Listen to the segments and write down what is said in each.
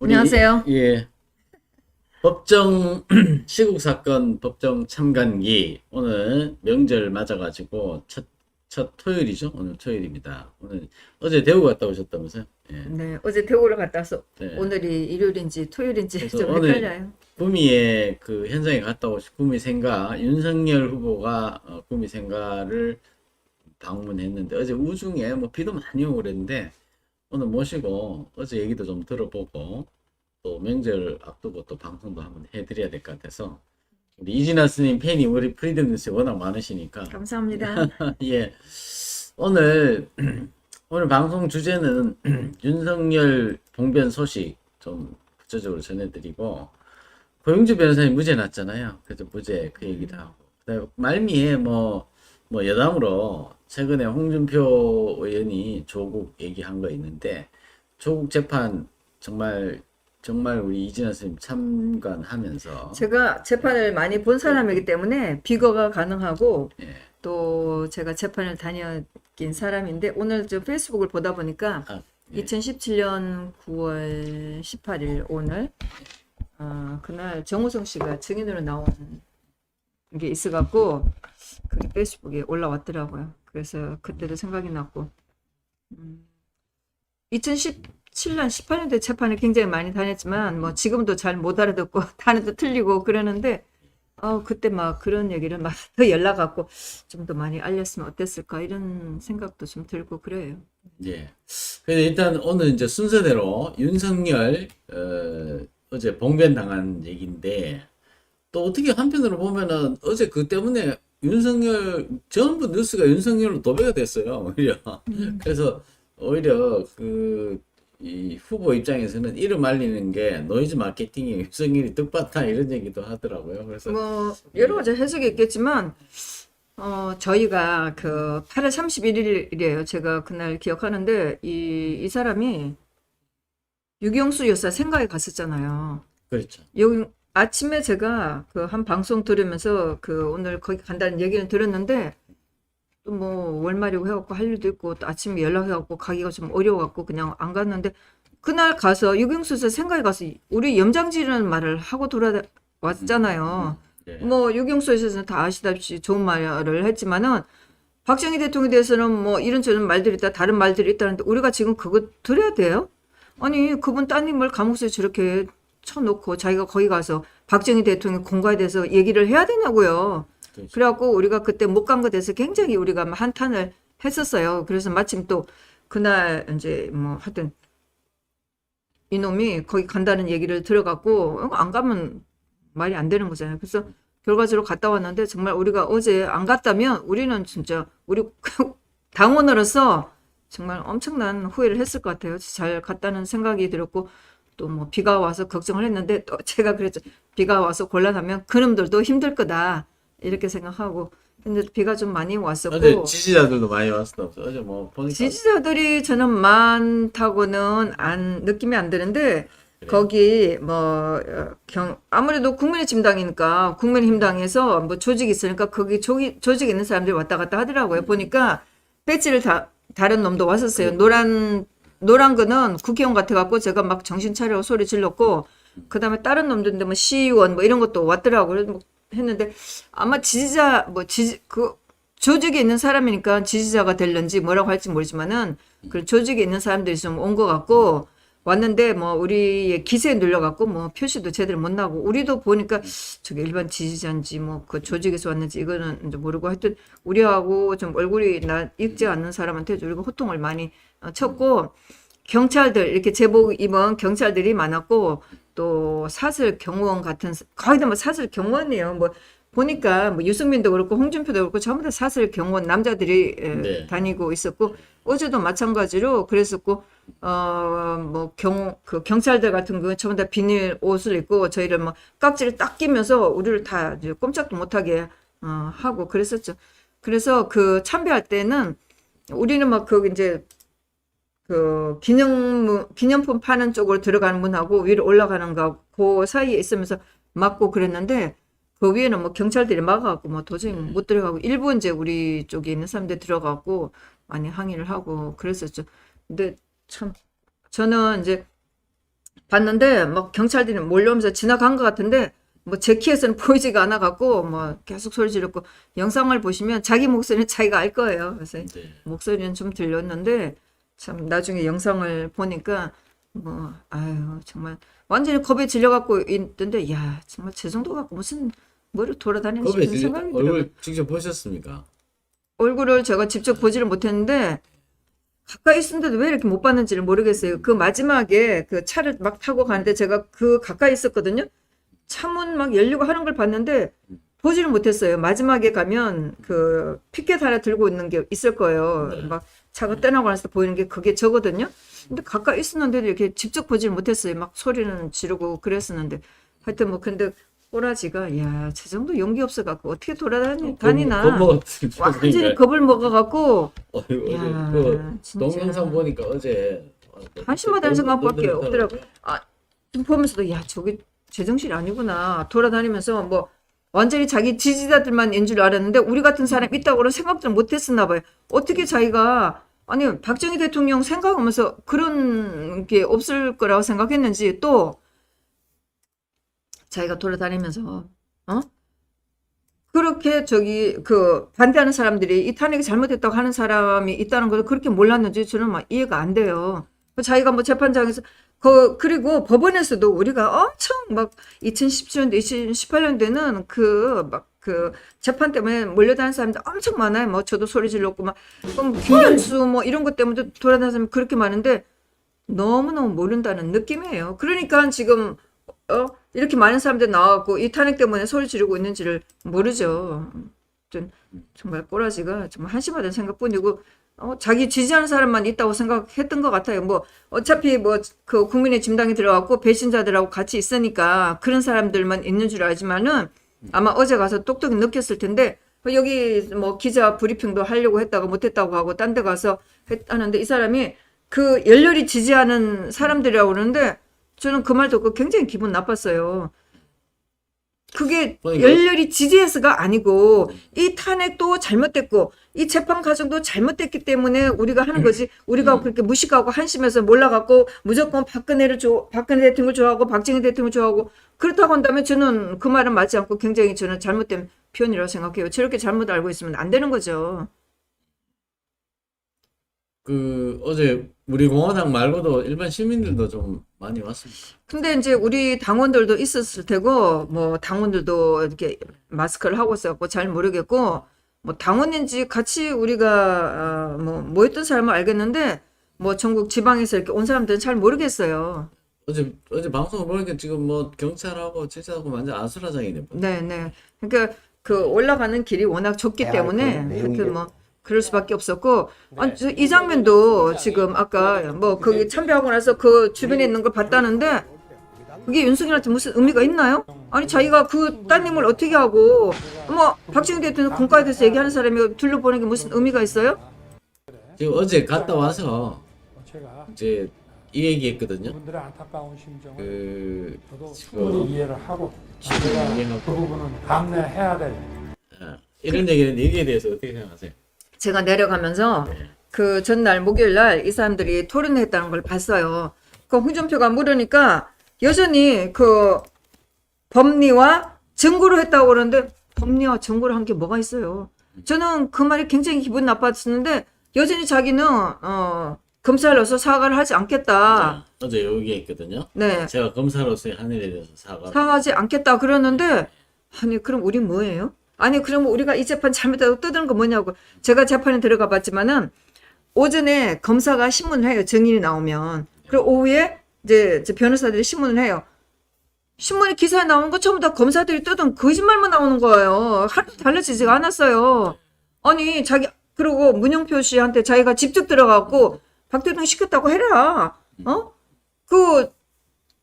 안녕하세요. 예, 법정 시국 사건 법정 참관기 오늘 명절 맞아가지고 첫 토요일이죠. 오늘 토요일입니다. 오늘 어제 대구 갔다 오셨다면서요? 예, 네, 어제 대구를 갔다 와서 네. 오늘이 일요일인지 토요일인지 그래서 좀 오늘 헷갈려요. 구미에 그 현장에 갔다 오신 구미 생가 윤석열 후보가 구미 생가를 방문했는데 어제 우중에 뭐 비도 많이 오고 그랬는데 오늘 모시고 어제 얘기도 좀 들어보고 또 명절 앞두고 또 방송도 한번 해드려야 될 것 같아서 우리 이진아 스님 팬이 우리 프리덤 뉴스에 워낙 많으시니까 감사합니다. 예 오늘 오늘 방송 주제는 윤석열 봉변 소식 좀 구체적으로 전해드리고 고영주 변호사님 무죄 났잖아요. 그래서 무죄 그 얘기도 하고 그다음에 말미에 뭐 여담으로 최근에 홍준표 의원이 조국 얘기한 거 있는데 조국 재판 정말 우리 이진아 선생님 참관하면서 제가 재판을 많이 본 사람이기 때문에 비거가 가능하고 예, 또 제가 재판을 다녀긴 사람인데 오늘 저 페이스북을 보다 보니까 아, 예, 2017년 9월 18일 오늘 그날 정우성 씨가 증인으로 나온 게 있어갖고 그게 페이스북에 올라왔더라고요. 그래서 그때도 생각이 났고 2017년, 18년도에 재판을 굉장히 많이 다녔지만, 뭐, 지금도 잘 못 알아듣고, 단어도 틀리고 그러는데, 그때 막 그런 얘기를 막 더 연락 갖고 좀 더 많이 알렸으면 어땠을까, 이런 생각도 좀 들고 그래요. 예. 그래서 일단 오늘 이제 순서대로 윤석열 어제 봉변 당한 얘기인데 또 어떻게 한편으로 보면은 어제 그 때문에 윤석열 전부 뉴스가 윤석열로 도배가 됐어요. 오히려 그래서 오히려 그 이 후보 입장에서는 이름 알리는 게 노이즈 마케팅이 윤석열이 뜻밖다 이런 얘기도 하더라고요. 그래서 뭐, 여러 가지 해석이 있겠지만, 저희가 그 8월 31일이래요. 제가 그날 기억하는데, 이 사람이 유경수 여사 생가에 갔었잖아요. 그렇죠. 아침에 제가 그 한 방송 들으면서 그 오늘 거기 간다는 얘기는 들었는데, 또 뭐 월말이고 해갖고 할 일도 있고 또 아침에 연락해갖고 가기가 좀 어려워갖고 그냥 안 갔는데 그날 가서 유경수에서 생각에 가서 우리 염장지라는 말을 하고 돌아왔잖아요. 예. 뭐 유경수에서는 다 아시다시피 좋은 말을 했지만은 박정희 대통령에 대해서는 뭐 이런저런 말들이 있다 다른 말들이 있다는데 우리가 지금 그거 들어야 돼요? 아니 그분 따님을 감옥에 저렇게 쳐놓고 자기가 거기 가서 박정희 대통령 공과에 대해서 얘기를 해야 되냐고요. 그렇죠. 그래갖고 우리가 그때 못 간 것에 대해서 굉장히 우리가 막 한탄을 했었어요. 그래서 마침 또 그날 이제 뭐 하여튼 이놈이 거기 간다는 얘기를 들어갖고 안 가면 말이 안 되는 거잖아요. 그래서 결과적으로 갔다 왔는데 정말 우리가 어제 안 갔다면 우리는 진짜 우리 당원으로서 정말 엄청난 후회를 했을 것 같아요. 잘 갔다는 생각이 들었고 또 뭐 비가 와서 걱정을 했는데 또 제가 그랬죠. 비가 와서 곤란하면 그놈들도 힘들 거다. 이렇게 생각하고 근데 비가 좀 많이 어제 왔었고 지지자들도 많이 왔어. 어제 뭐 보니까 지지자들이 저는 많다고는 안 느낌이 안 드는데 그래요. 거기 뭐 아무래도 국민의힘당이니까 국민의힘당에서 뭐 조직이 있으니까 거기 조직 있는 사람들이 왔다 갔다 하더라고요. 보니까 배지를 다른 놈도 왔었어요. 노란 거는 국회의원 같아 갖고 제가 막 정신 차리고 소리 질렀고 그다음에 다른 놈들인데 뭐 시의원 뭐 이런 것도 왔더라고요. 그래서 뭐 했는데 아마 지지자 그 조직에 있는 사람이니까 지지자가 될런지 뭐라고 할지 모르지만은 그 조직에 있는 사람들이 좀 온 것 같고 왔는데 뭐 우리의 기세에 눌려 갖고 뭐 표시도 제대로 못 나고 우리도 보니까 저게 일반 지지자인지 뭐 그 조직에서 왔는지 이거는 이제 모르고 하여튼 우리하고 좀 얼굴이 익지 않는 사람한테 우리가 호통을 많이 쳤고 경찰들 이렇게 제복 입은 경찰들이 많았고 또 사설 경호원 같은 거의 다 뭐 사설 경호원이에요. 뭐 보니까 뭐 유승민도 그렇고 홍준표도 그렇고 전부 다 사설 경호원 남자들이 네. 다니고 있었고 어제도 마찬가지로 그랬었고 뭐 그 경찰들 같은 경우는 전부 다 비닐 옷을 입고 저희를 뭐 깍지를 딱 끼면서 우리를 다 이제 꼼짝도 못하게 하고 그랬었죠. 그래서 그 참배할 때는 우리는 막 그 이제 그 기념품 파는 쪽으로 들어가는 문하고 위로 올라가는 거 그 사이에 있으면서 막고 그랬는데 그 위에는 뭐 경찰들이 막아갖고 뭐 도저히 못 들어가고 일부 이제 우리 쪽에 있는 사람들 들어가고 많이 항의를 하고 그랬었죠. 근데 참 저는 이제 봤는데 막 경찰들이 몰려오면서 지나간 것 같은데 뭐 제 키에서는 보이지가 않아 갖고 뭐 계속 소리 지르고 영상을 보시면 자기 목소리는 자기가 알 거예요. 그래서 네. 목소리는 좀 들렸는데 참 나중에 영상을 보니까 뭐 아유 정말 완전히 겁에 질려 갖고 있던데 야 정말 제 정도 갖고 무슨 뭐를 돌아다니는 겁에 싶은 생각이 들어요. 얼굴 직접 보셨습니까? 얼굴을 제가 직접 보지를 못했는데 가까이 있었는데도 왜 이렇게 못 봤는지를 모르겠어요. 그 마지막에 그 차를 막 타고 가는데 제가 그 가까이 있었거든요. 차문 막 열리고 하는 걸 봤는데 보지를 못했어요. 마지막에 가면 그 피켓 하나 들고 있는 게 있을 거예요. 네. 막 차가 떠나고 나서 보이는 게 그게 저거든요. 근데 가까이 있었는데도 이렇게 직접 보지를 못했어요. 막 소리는 지르고 그랬었는데 하여튼 뭐 근데 꼬라지가 야, 저 정도 용기 없어 갖고 어떻게 다니나 겁먹었을 완전히 겁을 먹어 갖고 어제 야, 그 진짜. 동영상 보니까 어제 한심하다는 생각밖에 없더라고요. 아, 좀 보면서도 야, 저기 제정신이 아니구나. 돌아다니면서 뭐 완전히 자기 지지자들만 인 줄 알았는데 우리 같은 사람 있다고는 생각도 못 했었나 봐요. 어떻게 자기가 아니 박정희 대통령 생각하면서 그런 게 없을 거라고 생각했는지 또 자기가 돌아다니면서 어? 그렇게 저기 그 반대하는 사람들이 이 탄핵이 잘못됐다고 하는 사람이 있다는 걸 그렇게 몰랐는지 저는 막 이해가 안 돼요. 자기가 뭐 재판장에서 그리고 법원에서도 우리가 엄청 막 2017년도, 2018년도에는 그 막 그 재판 때문에 몰려다니는 사람들 엄청 많아요. 뭐 저도 소리 질렀고 막 그럼 김경수 뭐 이런 것 때문에 돌아다니는 사람이 그렇게 많은데 너무너무 모른다는 느낌이에요. 그러니까 지금 이렇게 많은 사람들 나와갖고 이 탄핵 때문에 소리 지르고 있는지를 모르죠. 정말 꼬라지가 정말 한심하다는 생각뿐이고 자기 지지하는 사람만 있다고 생각했던 것 같아요. 뭐 어차피 뭐 그 국민의 짐당이 들어갔고 배신자들하고 같이 있으니까 그런 사람들만 있는 줄 알지만은 아마 어제 가서 똑똑히 느꼈을 텐데 여기 뭐 기자 브리핑도 하려고 했다가 못했다고 하고 딴 데 가서 했다는데 이 사람이 그 열렬히 지지하는 사람들이라고 그러는데 저는 그 말 듣고 굉장히 기분 나빴어요. 그게 그러니까. 열렬히 지지해서가 아니고 이 탄핵도 잘못됐고 이 재판 과정도 잘못됐기 때문에 우리가 하는 거지. 우리가 그렇게 무식하고 한심해서 몰라갖고 무조건 박근혜 대통령을 좋아하고 박정희 대통령을 좋아하고 그렇다고 한다면 저는 그 말은 맞지 않고 굉장히 저는 잘못된 표현이라고 생각해요. 저렇게 잘못 알고 있으면 안 되는 거죠. 그 어제 우리 공화당 말고도 일반 시민들도 좀 많이 왔습니다. 근데 이제 우리 당원들도 있었을 테고 뭐 당원들도 이렇게 마스크를 하고 있었고 잘 모르겠고 뭐 당원인지 같이 우리가 뭐 모였던 사람은 알겠는데 뭐 전국 지방에서 이렇게 온 사람들은 잘 모르겠어요. 어제 방송을 보니까 지금 뭐 경찰하고 제재하고 완전 아수라장이네. 네. 그러니까 그 올라가는 길이 워낙 좁기 때문에 하여튼 뭐 그럴 수밖에 없었고 이 장면도 지금 아까 뭐 거기 참배하고 나서 그 주변에 있는 걸 봤다는데 그게 윤석열한테 무슨 의미가 있나요? 아니 자기가 그 따님을 어떻게 하고 뭐 박정희 대통령 공과에 대해서 얘기하는 사람이 둘러보는 게 무슨 의미가 있어요? 지금 어제 갔다 와서 제가 이제 이 얘기했거든요. 분들의 안타까운 심정을 그 저도 지금 충분히 이해를 하고 제가 이해하고. 그 부분은 감내해야 될 이런 얘기는 얘기에 대해서 어떻게 생각하세요? 제가 내려가면서 그 전날 목요일 날 이 사람들이 토론했다는 걸 봤어요. 그 홍준표가 물으니까 여전히 그 법리와 증거로 했다고 그러는데 법리와 증거로 한 게 뭐가 있어요? 저는 그 말이 굉장히 기분 나빴었는데 여전히 자기는 검사로서 사과를 하지 않겠다. 어제 얘기했거든요. 네. 제가 검사로서의 한 일에 대해서 사과하지 않겠다 그러는데 아니 그럼 우리 뭐예요? 아니 그럼 우리가 이 재판 잘못하고 떠드는 거 뭐냐고. 제가 재판에 들어가 봤지만은 오전에 검사가 신문을 해요. 증인이 나오면. 그리고 오후에 이제 변호사들이 신문을 해요. 신문에 기사에 나오는 거 전부 다 검사들이 떠든 거짓말만 나오는 거예요. 하나도 달라지지가 않았어요. 아니 그리고 문영표 씨한테 자기가 직접 들어가고 박 대통령 시켰다고 해라. 그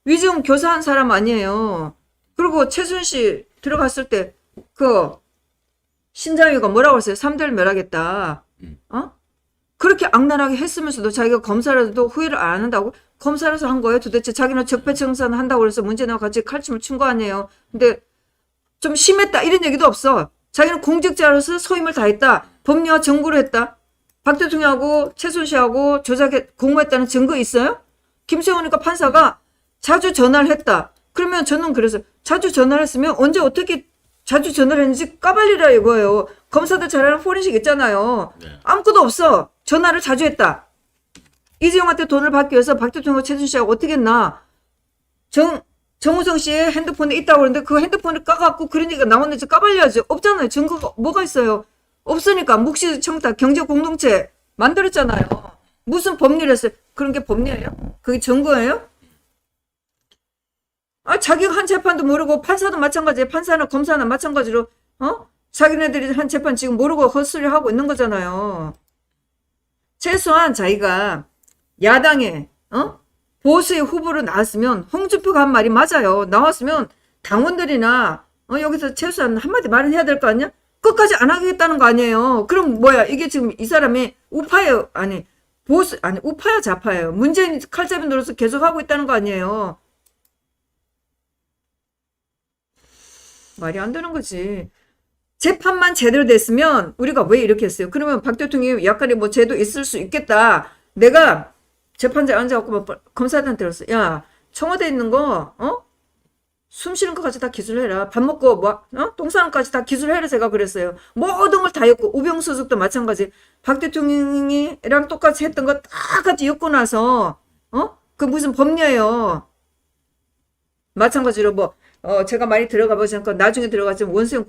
위증 교사한 사람 아니에요. 그리고 최순실 들어갔을 때 그 신장위가 뭐라고 했어요? 3대를 멸하겠다. 그렇게 악랄하게 했으면서도 자기가 검사라도 후회를 안 한다고? 검사라서 한 거예요? 도대체 자기는 적폐청산 한다고 그래서 문제나와 같이 칼춤을 춘 거 아니에요? 근데 좀 심했다 이런 얘기도 없어. 자기는 공직자로서 소임을 다했다. 법리와 증거로 했다. 박 대통령하고 최순실하고 조작해 공모했다는 증거 있어요? 김세훈이니까 판사가 자주 전화를 했다. 그러면 저는 그래서 자주 전화를 했으면 언제 어떻게 자주 전화를 했는지 까발리라 이거예요. 검사들 잘 아는 포렌식 있잖아요. 네. 아무것도 없어. 전화를 자주 했다. 이재용한테 돈을 받기 위해서 박 대통령과 최순실 씨하고 어떻게 했나. 정우성 씨의 핸드폰에 있다고 그러는데 그 핸드폰을 까갖고 그런 얘기가 나왔는지 까발려야지. 없잖아요. 증거가 뭐가 있어요. 없으니까 묵시 청탁 경제 공동체 만들었잖아요. 무슨 법리를 했어요. 그런 게 법리예요? 그게 증거예요? 아, 자기가 한 재판도 모르고 판사도 마찬가지예요. 판사나 검사나 마찬가지로 자기네들이 한 재판 지금 모르고 헛소리 하고 있는 거잖아요. 최소한 자기가 야당에 보수의 후보로 나왔으면 홍준표가 한 말이 맞아요. 나왔으면 당원들이나 여기서 최소한 한마디 말은 해야 될 거 아니야? 끝까지 안 하겠다는 거 아니에요. 그럼 뭐야? 이게 지금 이 사람이 우파예요? 아니 보수 아니 우파야 좌파예요? 문재인 칼잡이 노릇을 계속 하고 있다는 거 아니에요? 말이 안 되는 거지. 재판만 제대로 됐으면 우리가 왜 이렇게 했어요? 그러면 박 대통령이 약간의 뭐 제도 있을 수 있겠다. 내가 재판장에 앉아갖고 뭐 검사들한테 그랬어. 야, 청와대에 있는 거, 숨 쉬는 것까지 다 기술해라. 밥 먹고 뭐, 똥 싸는 것까지 다 기술해라. 제가 그랬어요. 모든 걸 다 엮고 우병수석도 마찬가지. 박 대통령이랑 똑같이 했던 거 다 같이 엮고 나서, 그 무슨 법리예요. 마찬가지로 뭐. 제가 많이 들어가 보지 않고 나중에 들어갔지만 원수영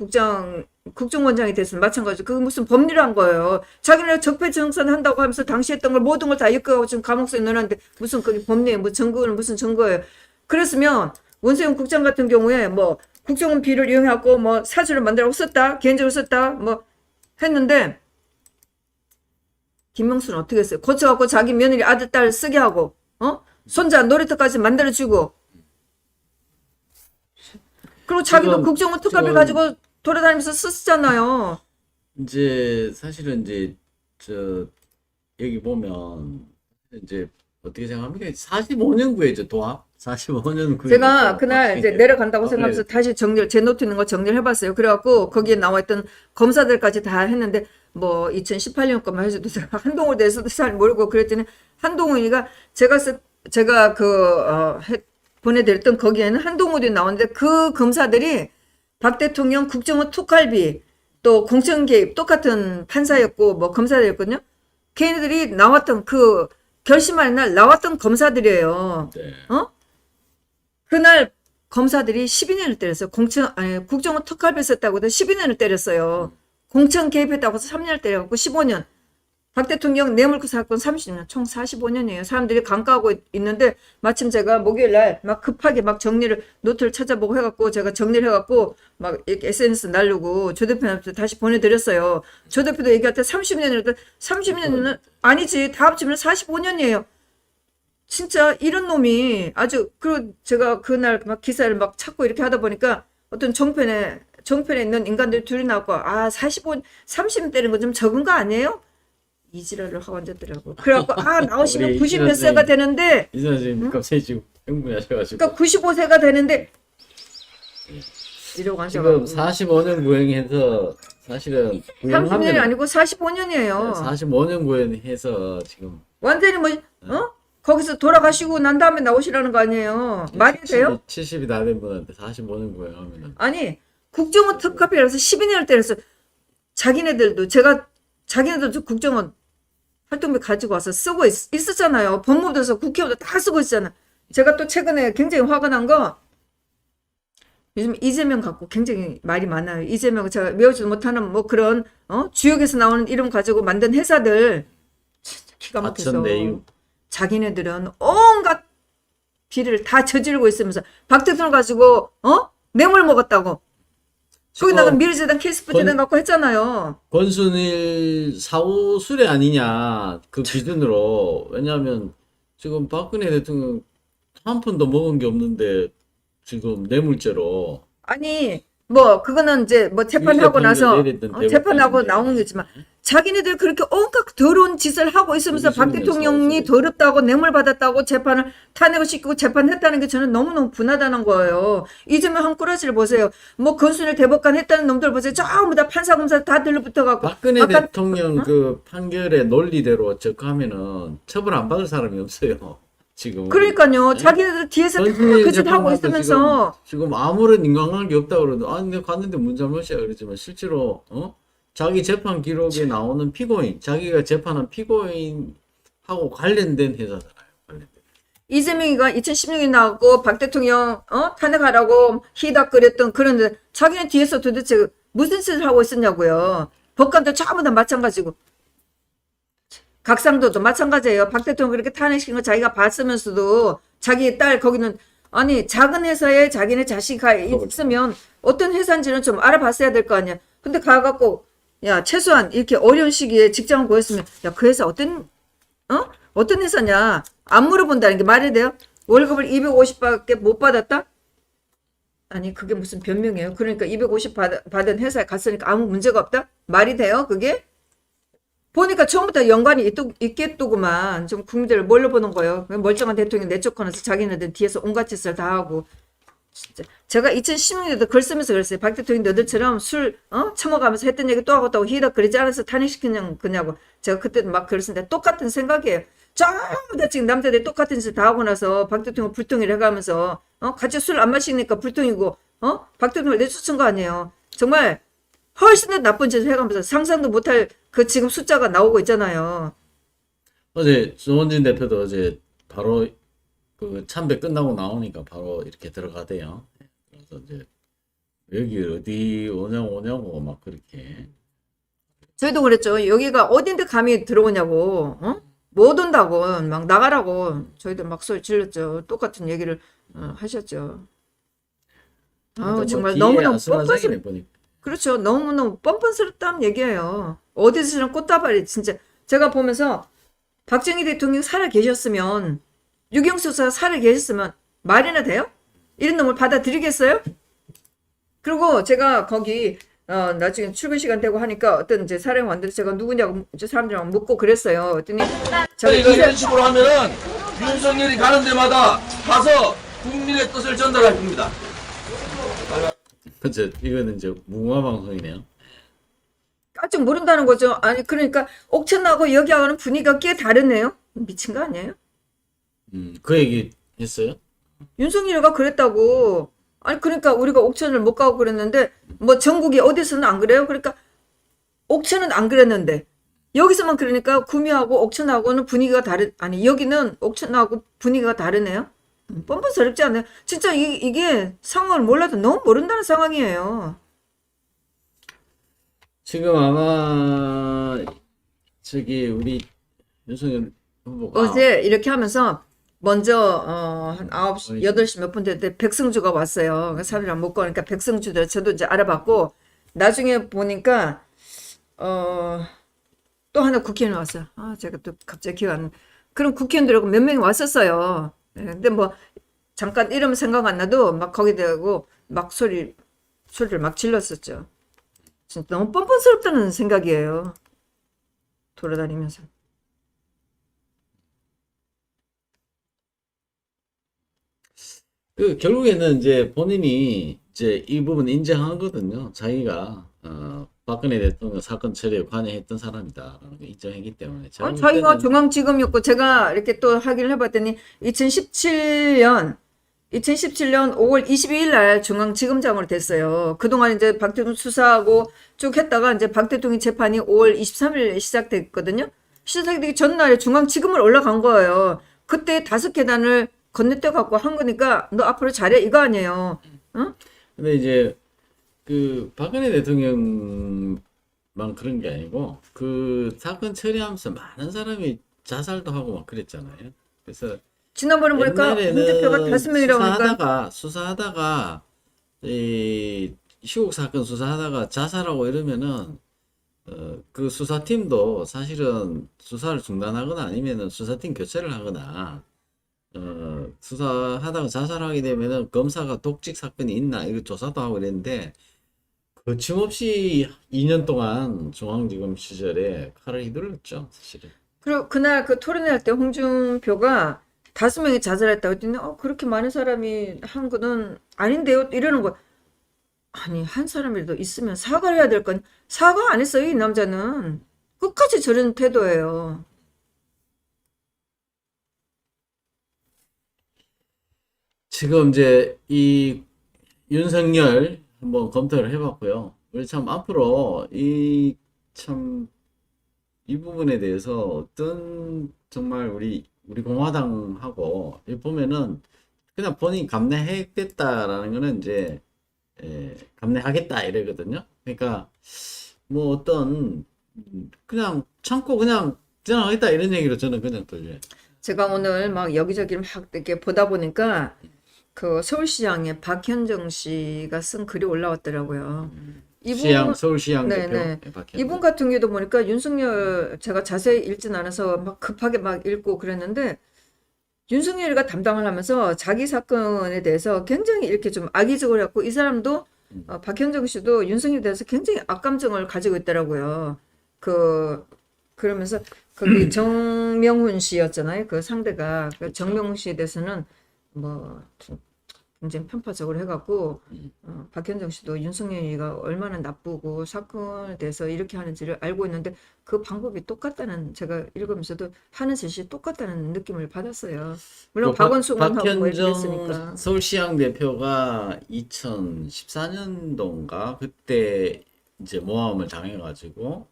국정원장이 됐으면 마찬가지로 그게 무슨 법리란 거예요. 자기네 적폐청산 한다고 하면서 당시 했던 걸 모든 걸 다 엮어가고 지금 감옥에 넣어놨는데 무슨 그게 법리예요. 뭐 증거는 무슨 증거예요. 그랬으면 원수영 국장 같은 경우에 뭐 국정원 비를 이용해갖고 뭐 사주를 만들어 썼다. 개인적으로 썼다. 뭐 했는데 김명수는 어떻게 했어요? 고쳐갖고 자기 며느리 아들 딸 쓰게 하고 손자 놀이터까지 만들어주고 그리고 자기도 지금- 국정원 특활비 지금- 가지고 돌아다니면서 썼잖아요. 이제 사실은 이제 여기 보면 이제 어떻게 생각합니까? 45년 구에죠 도합. 45년 구에. 제가 그날 이제 내려간다고 생각하면서 네. 다시 정리를 제 노트 있는 거 정리를 해봤어요. 그래갖고 거기에 나와있던 검사들까지 다 했는데 뭐 2018년 것만 해줘도 제가 한동훈에 대해서도 잘 모르고 그랬더니 한동훈이가 제가 보내드렸던 거기에는 한동훈이 나오는데 그 검사들이 박 대통령 국정원 특활비 또 공천 개입 똑같은 판사였고 뭐 검사들이었거든요. 걔네들이 나왔던 그 결심하는 날 나왔던 검사들이에요. 네. 그날 검사들이 12년을 때렸어요. 국정원 특활비 썼다고 해서 12년을 때렸어요. 공천 개입했다고 해서 3년을 때려갖고 15년. 박 대통령 뇌물구 사건 30년, 총 45년이에요. 사람들이 감가하고 있는데 마침 제가 목요일 날 막 급하게 막 노트를 찾아보고 해갖고 제가 정리를 해갖고 막 이렇게 SNS 날르고 조 대표한테 다시 보내드렸어요. 조 대표도 얘기할 때 30년이라도 30년은 아니지. 다 합치면 45년이에요. 진짜 이런 놈이 아주 그리고 제가 그날 막 기사를 막 찾고 이렇게 하다 보니까 어떤 정편에 있는 인간들이 둘이 나왔고 30년 때리는 건 좀 적은 거 아니에요? 이지랄을 하고 앉았더라고. 그래갖고 나오시면 우리 90 몇 이진아 세가 되는데 이 선생님 갑자기 지금 흥분하셔가지고. 그러니까 95세가 되는데 이러고 지금 앉아가지고 45년 구행해서 사실은 30년이 아니고 45년이에요. 45년 구행해서 지금 완전히 뭐 거기서 돌아가시고 난 다음에 나오시라는 거 아니에요. 말이 돼요? 70이 다 된 분한테 45년 구행하면은 아니 국정원 특활비라서 12년을 때렸어. 자기네들도 국정원 활동비 가지고 와서 쓰고 있었잖아요. 법무부에서 국회의원도 다 쓰고 있잖아. 제가 또 최근에 굉장히 화가 난 거 요즘 이재명 갖고 굉장히 말이 많아요. 이재명 제가 외우지도 못하는 뭐 그런 주역에서 나오는 이름 가지고 만든 회사들 진짜 기가 막혀서 하천내유. 자기네들은 온갖 비리를 다 저지르고 있으면서 박 대통령 가지고 뇌물 먹었다고 거기다가 미래재단 케이스프재단 갖고 했잖아요. 권순일 사후 수뢰 아니냐 그 기준으로. 왜냐하면 지금 박근혜 대통령 한 푼도 먹은 게 없는데 지금 뇌물죄로. 아니 뭐 그거는 이제 뭐 재판하고 나서 내렸던 대법관인데. 재판하고 나온 거지만 자기네들 그렇게 온갖 더러운 짓을 하고 있으면서 박 이준석 대통령이 선수. 더럽다고 뇌물 받았다고 재판을 탄핵을 시키고 재판했다는 게 저는 너무너무 분하다는 거예요. 이재명 한 꼬라지를 보세요. 뭐 권순일 대법관 했다는 놈들 보세요. 전부 다 판사 검사 다 들러붙어갖고 박근혜 아까- 대통령 그 판결의 논리대로 적하면은 처벌 안 받을 사람이 없어요. 지금. 그러니까요. 네? 자기네들 뒤에서 다 전순일 그 짓 하고 재판관도 있으면서 지금 아무런 인간관계 없다고 그러는데 아니 내가 갔는데 뭔 잘못이야 그러지만 실제로 자기 재판 기록에 나오는 피고인 자기가 재판한 피고인하고 관련된 회사잖아요. 관련된. 이재명이가 2016년에 나왔고 박 대통령 탄핵하라고 희닥거렸던 그런데 자기네 뒤에서 도대체 무슨 짓을 하고 있었냐고요. 법관도 전부 다 마찬가지고 각상도도 마찬가지예요. 박 대통령 그렇게 탄핵시킨 거 자기가 봤으면서도 자기 딸 거기는 아니 작은 회사에 자기네 자식이 있으면 어떤 회사인지는 좀 알아봤어야 될 거 아니야. 근데 가갖고 야 최소한 이렇게 어려운 시기에 직장을 구했으면 야 그 회사 어떤 회사냐 안 물어본다는 게 말이 돼요? 월급을 250밖에 못 받았다? 아니 그게 무슨 변명이에요? 그러니까 250 받은 회사에 갔으니까 아무 문제가 없다? 말이 돼요 그게? 보니까 처음부터 연관이 있겠더구만. 좀 국민들을 뭘로 보는 거예요? 멀쩡한 대통령 내쫓고나서 자기네들 뒤에서 온갖 짓을 다 하고. 진짜 제가 2016년에도 글 쓰면서 그랬어요. 박 대통령 너들처럼 술 처먹으면서 했던 얘기 또 하고 또 희덕 그러지 않아서 탄핵시키냐고. 제가 그때도 막 글 쓰는데 똑같은 생각이에요. 전부 다 지금 남자들이 똑같은 짓을 다 하고 나서 박 대통령 불통일 해가면서 같이 술 안 마시니까 불통이고 박 대통령을 내쫓은 거 아니에요. 정말 훨씬 더 나쁜 짓을 해가면서 상상도 못할 그 지금 숫자가 나오고 있잖아요. 어제 조원진 대표도 어제 바로 그 참배 끝나고 나오니까 바로 이렇게 들어가대요. 그래서 이제 여기 어디 오냐고 막 그렇게. 저희도 그랬죠. 여기가 어딘데 감히 들어오냐고. 못 온다고 막 나가라고 저희도 막 소리 질렀죠. 똑같은 얘기를 하셨죠. 아우 정말 너무너무 뻔뻔스럽. 보니까. 그렇죠. 너무너무 뻔뻔스럽다는 얘기예요. 어디서는 꽃다발이 진짜 제가 보면서 박정희 대통령 살아 계셨으면 유경수 수사 살아 계셨으면 말이나 돼요? 이런 놈을 받아들이겠어요? 그리고 제가 거기 나중에 출근 시간 되고 하니까 어떤 이제 사령관들 제가 누구냐고 이제 사람들이랑 묻고 그랬어요. 그랬더니 이거 이런 식으로 하면은 윤석열이 가는 데마다 가서 국민의 뜻을 전달할 겁니다. 그렇죠. 이거는 이제 무궁화 방송이네요. 깜짝 모른다는 거죠. 아니 그러니까 옥천하고 여기하고는 분위기가 꽤 다르네요. 미친 거 아니에요? 그 얘기 했어요? 윤석열이가 그랬다고. 아니 그러니까 우리가 옥천을 못 가고 그랬는데 뭐 전국이 어디서는 안 그래요? 그러니까 옥천은 안 그랬는데 여기서만 그러니까 구미하고 옥천하고는 분위기가 아니 여기는 옥천하고 분위기가 다르네요. 뻔뻔스럽지 않아요? 진짜 이게 상황을 몰라도 너무 모른다는 상황이에요. 지금 아마 저기 우리 윤석열 후보가 어제 이렇게 하면서 먼저 한 9시, 8시 몇 분 됐는데 백승주가 왔어요. 사람이랑 못 가니까 백승주들 저도 이제 알아봤고 나중에 보니까 또 하나 국회의원 왔어요. 제가 또 갑자기 기억 안 나. 그럼 국회의원들하고 몇 명이 왔었어요. 네, 근데 뭐 잠깐 이름 생각 안 나도 막 거기 대고 막 소리를 막 질렀었죠. 진짜 너무 뻔뻔스럽다는 생각이에요. 돌아다니면서. 그 결국에는 이제 본인이 이제 이 부분 인정하거든요. 자기가 박근혜 대통령 사건 처리에 관여했던 사람이다라는 걸 인정했기 때문에 자기가 중앙지검이었고 제가 이렇게 또 확인을 해봤더니 2017년 5월 22일 날 중앙지검장으로 됐어요. 그동안 이제 박 대통령 수사하고 쭉 했다가 이제 박 대통령 재판이 5월 23일 시작됐거든요. 시작되기 전날에 중앙지검을 올라간 거예요. 그때 5계단을 건너뛰어 갖고 한 거니까 너 앞으로 잘해 이거 아니에요. 응? 근데 이제 그 박근혜 대통령만 그런 게 아니고 그 사건 처리하면서 많은 사람이 자살도 하고 막 그랬잖아요. 그래서 지난번에 보니까 홍준표가 5명이라고 하니까 수사하다가 이 희곡 사건 수사하다가 자살하고 이러면은 그 수사팀도 사실은 수사를 중단하거나 아니면은 수사팀 교체를 하거나 수사하다가 자살하게 되면은 검사가 독직 사건이 있나 이거 조사도 하고 그랬는데 거침없이 2년 동안 중앙지검 시절에 칼을 휘둘렀죠, 사실은. 그리고 그날 그 토론회 때 홍준표가 5명이 자살했다고 했더니 그렇게 많은 사람이 한 거는 아닌데요 이러는 거. 아니 한 사람이라도 있으면 사과를 해야 될 건 사과 안 했어요. 이 남자는 끝까지 저런 태도예요. 지금 이제 이 윤석열 한번 검토를 해봤고요. 우리 참 앞으로 이 부분에 대해서 어떤 정말 우리 공화당하고 이 보면은 그냥 본인이 감내했겠다라는 거는 이제 감내하겠다 이러거든요. 그러니까 뭐 어떤 그냥 참고 그냥 지나가겠다 이런 얘기로 저는 그냥 들려요. 제가 오늘 막 여기저기를 막 이렇게 보다 보니까 그 서울시장에 박현정 씨가 쓴 글이 올라왔더라고요. 이분, 서울시장 네, 대표 네. 박현정. 이분 같은 경우도 보니까 윤석열 제가 자세히 읽진 않아서 막 급하게 막 읽고 그랬는데 윤석열이가 담당을 하면서 자기 사건에 대해서 굉장히 이렇게 좀 악의적으로 했고 이 사람도 박현정 씨도 윤석열에 대해서 굉장히 악감정을 가지고 있더라고요. 그러면서 거기 정명훈 씨였잖아요. 그 상대가 그 정명훈 씨에 대해서는 뭐좀 굉장히 편파적으로 해갖고 박현정 씨도 윤석열이가 얼마나 나쁘고 사건에 대해서 이렇게 하는지를 알고 있는데 그 방법이 똑같다는 제가 읽으면서도 하는 짓이 똑같다는 느낌을 받았어요. 물론 그 박원순하고 뭐 이렇게 박현정 했으니까. 서울시장 대표가 2014년도인가 그때 이제 모함을 당해가지고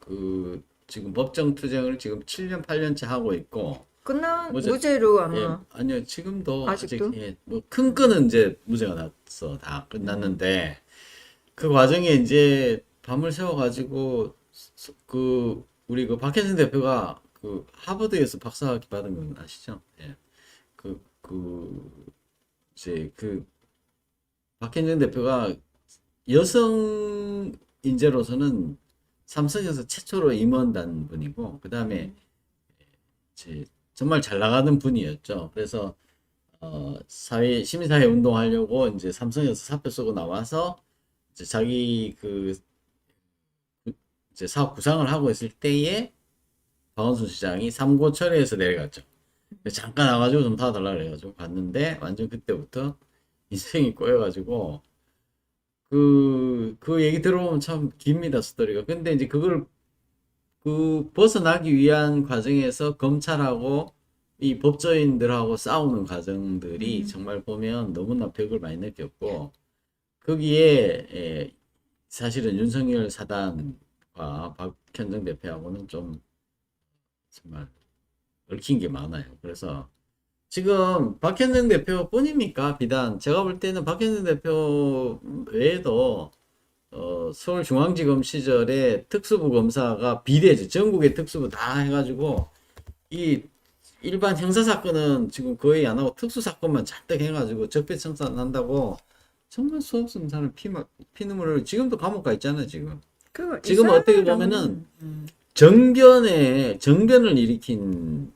그 지금 법정 투쟁을 지금 7년 8년째 하고 있고 무죄로 예, 아마 아니요 지금도 아직도? 아직 뭐큰 건은 이제 무죄가 났어 다 끝났는데 그 과정에 이제 밤을 새워가지고 우리 그 박현진 대표가 그 하버드에서 박사학위 받은 건 아시죠? 예. 이제 박현진 대표가 여성 인재로서는 삼성에서 최초로 임원단 분이고 그 다음에 이제 정말 잘 나가는 분이었죠. 그래서 시민사회 운동하려고 이제 삼성에서 사표 쓰고 나와서 이제 자기 이제 사업 구상을 하고 있을 때에 박원순 시장이 삼고처리해서 내려갔죠. 잠깐 와가지고 좀 도와달라 그래가지고 갔는데 완전 그때부터 인생이 꼬여가지고 그 얘기 들어보면 참 깁니다, 스토리가. 근데 이제 그걸 벗어나기 위한 과정에서 검찰하고 이 법조인들하고 싸우는 과정들이 정말 보면 너무나 벽을 많이 느꼈고, 거기에 사실은 윤석열 사단과 박현정 대표하고는 좀 정말 얽힌 게 많아요. 그래서 지금 박현정 대표뿐입니까? 비단 제가 볼 때는 박현정 대표 외에도 서울중앙지검 시절에 특수부 검사가 비대죠. 전국의 특수부 다 해가지고 이 일반 형사사건은 지금 거의 안 하고 특수사건만 잔뜩 해가지고 적폐청산한다고 정말 수없은 사람 피눈물을 지금도 감옥 가 있잖아요. 지금 어떻게 보면은 정변을 일으킨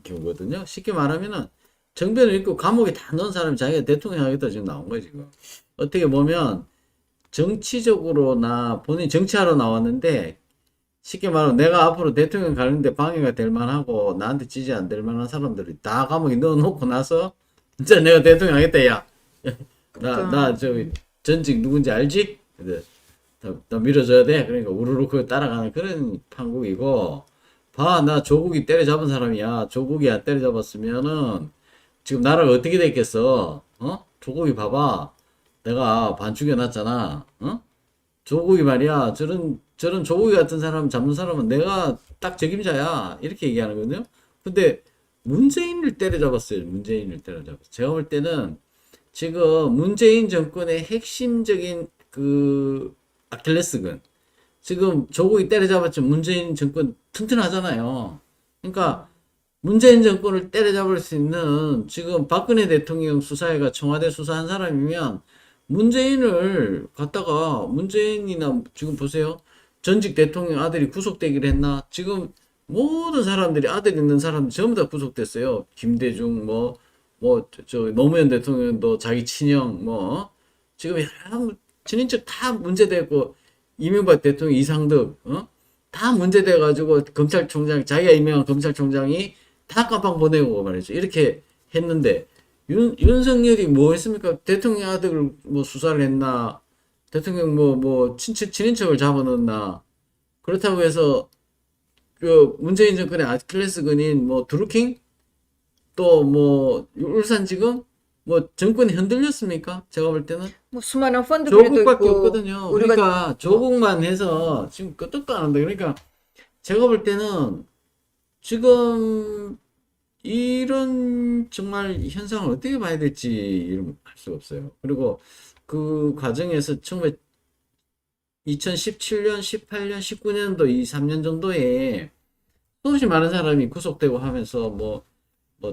경우거든요. 쉽게 말하면은 정변을 일으키고 감옥에 다 넣은 사람이 자기가 대통령 하겠다 지금 나온 거예요. 지금 어떻게 보면 정치적으로나 본인이 정치하러 나왔는데 쉽게 말하면 내가 앞으로 대통령 가는데 방해가 될 만하고 나한테 지지 안 될 만한 사람들이 다 감옥에 넣어놓고 나서 진짜 내가 대통령 하겠다 야. 나 저기 전직 누군지 알지? 나 밀어줘야 돼. 그러니까 우르르 그 따라가는 그런 판국이고, 나 조국이 때려잡은 사람이야. 조국이 안 때려잡았으면은 지금 나라가 어떻게 됐겠어? 조국이 봐봐. 내가 반 죽여놨잖아. 조국이 말이야. 저런 조국이 같은 사람 잡는 사람은 내가 딱 적임자야. 이렇게 얘기하는거든요. 근데 문재인을 때려잡았어요. 제가 볼 때는 지금 문재인 정권의 핵심적인 아킬레스건. 지금 조국이 때려잡았지 문재인 정권 튼튼하잖아요. 그러니까 문재인 정권을 때려잡을 수 있는 지금 박근혜 대통령 수사회가 청와대 수사한 사람이면 문재인을 갖다가 문재인이나 지금 보세요. 전직 대통령 아들이 구속되기를 했나? 지금 모든 사람들이 아들 있는 사람들 전부 다 구속됐어요. 김대중 노무현 대통령도 자기 친형 지금 친인척 다 문제되고 이명박 대통령 이상득 다 문제돼 가지고 검찰총장 자기가 임명한 검찰총장이 다 깜빵 보내고 말이죠. 이렇게 했는데 윤석열이 뭐 했습니까? 대통령 아들을 수사를 했나? 대통령 친인척을 잡아넣나? 그렇다고 해서 문재인 정권의 아킬레스건인 드루킹 또 울산지검 뭐 정권이 흔들렸습니까? 제가 볼 때는 뭐 수많은 펀드들도 조국밖에 있고 없거든요. 우리가 그러니까 조국만 해서 지금 끄떡도 안 한다. 그러니까 제가 볼 때는 지금 이런 정말 현상을 어떻게 봐야 될지 이런 알 수가 없어요. 그리고 그 과정에서 2017년, 18년, 19년도 이 3년 정도에 수없이 많은 사람이 구속되고 하면서 뭐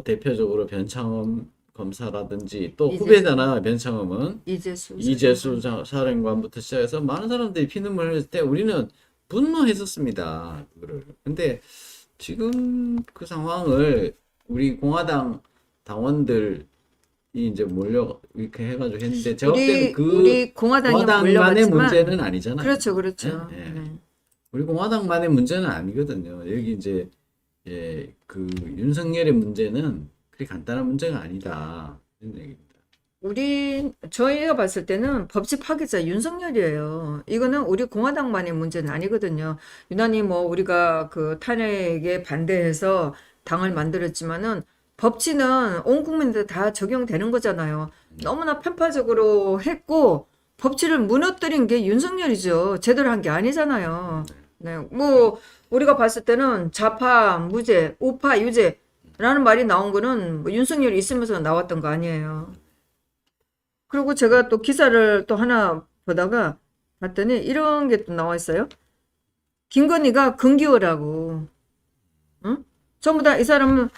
대표적으로 변창흠 검사라든지 또 이재수. 후배잖아. 변창흠은 이재수 사령관부터 시작해서 많은 사람들이 피눈물 흘렸을 때 우리는 분노했었습니다. 그거를. 근데 지금 그 상황을 우리 공화당 당원들이 이제 몰려 이렇게 해가지고 했는데 제가 볼 때는 우리 공화당이 공화당만의 몰려갔지만 문제는 아니잖아요. 그렇죠, 그렇죠. 예, 예. 네. 우리 공화당만의 문제는 아니거든요. 여기 이제 그 윤석열의 문제는 그리 간단한 문제가 아니다 이런 얘기입니다. 저희가 봤을 때는 법치 파괴자 윤석열이에요. 이거는 우리 공화당만의 문제는 아니거든요. 유난히 뭐 우리가 그 탄핵에 반대해서 당을 만들었지만은 법치는 온 국민들 다 적용되는 거잖아요. 너무나 편파적으로 했고 법치를 무너뜨린 게 윤석열이죠. 제대로 한 게 아니잖아요. 네, 뭐 우리가 봤을 때는 좌파 무죄, 우파 유죄라는 말이 나온 거는 뭐 윤석열이 있으면서 나왔던 거 아니에요. 그리고 제가 또 기사를 또 하나 보다가 봤더니 이런 게 또 나와 있어요. 김건희가 금기어라고. 응? 전부 다 이 사람은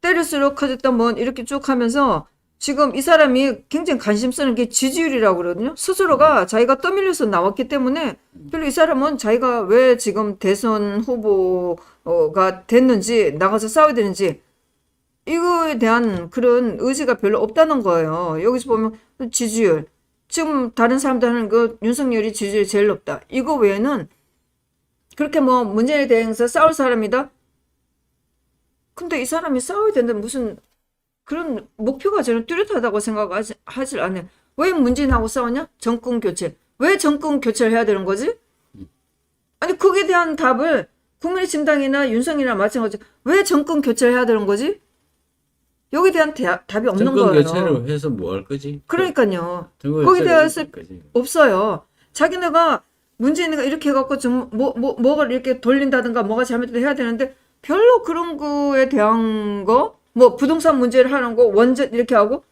때릴수록 커졌다 뭐 이렇게 쭉 하면서 지금 이 사람이 굉장히 관심 쓰는 게 지지율이라고 그러거든요. 스스로가 자기가 떠밀려서 나왔기 때문에 별로 이 사람은 자기가 왜 지금 대선 후보가 됐는지 나가서 싸워야 되는지 이거에 대한 그런 의지가 별로 없다는 거예요. 여기서 보면 지지율. 지금 다른 사람들 하는 거 윤석열이 지지율이 제일 높다. 이거 외에는 그렇게 뭐 문재인에 대해서 싸울 사람이다? 근데 이 사람이 싸워야 되는데 무슨 그런 목표가 저는 뚜렷하다고 생각하지 않아요. 왜 문재인하고 싸우냐? 정권 교체. 왜 정권 교체를 해야 되는 거지? 아니 거기에 대한 답을 국민의힘당이나 윤석열이나 마찬가지로 왜 정권 교체를 해야 되는 거지? 여기에 대한 답이 없는 정권 거예요. 교체를 해서 뭐 할 거지? 그러니까요. 정권 거기에 교체를 대해서 할 거지. 없어요. 자기네가 문재인이가 이렇게 해갖고 좀 뭐가 이렇게 돌린다든가 뭐가 잘못됐다 해야 되는데 별로 그런 거에 대한 거, 뭐 부동산 문제를 하는 거 원전 이렇게 하고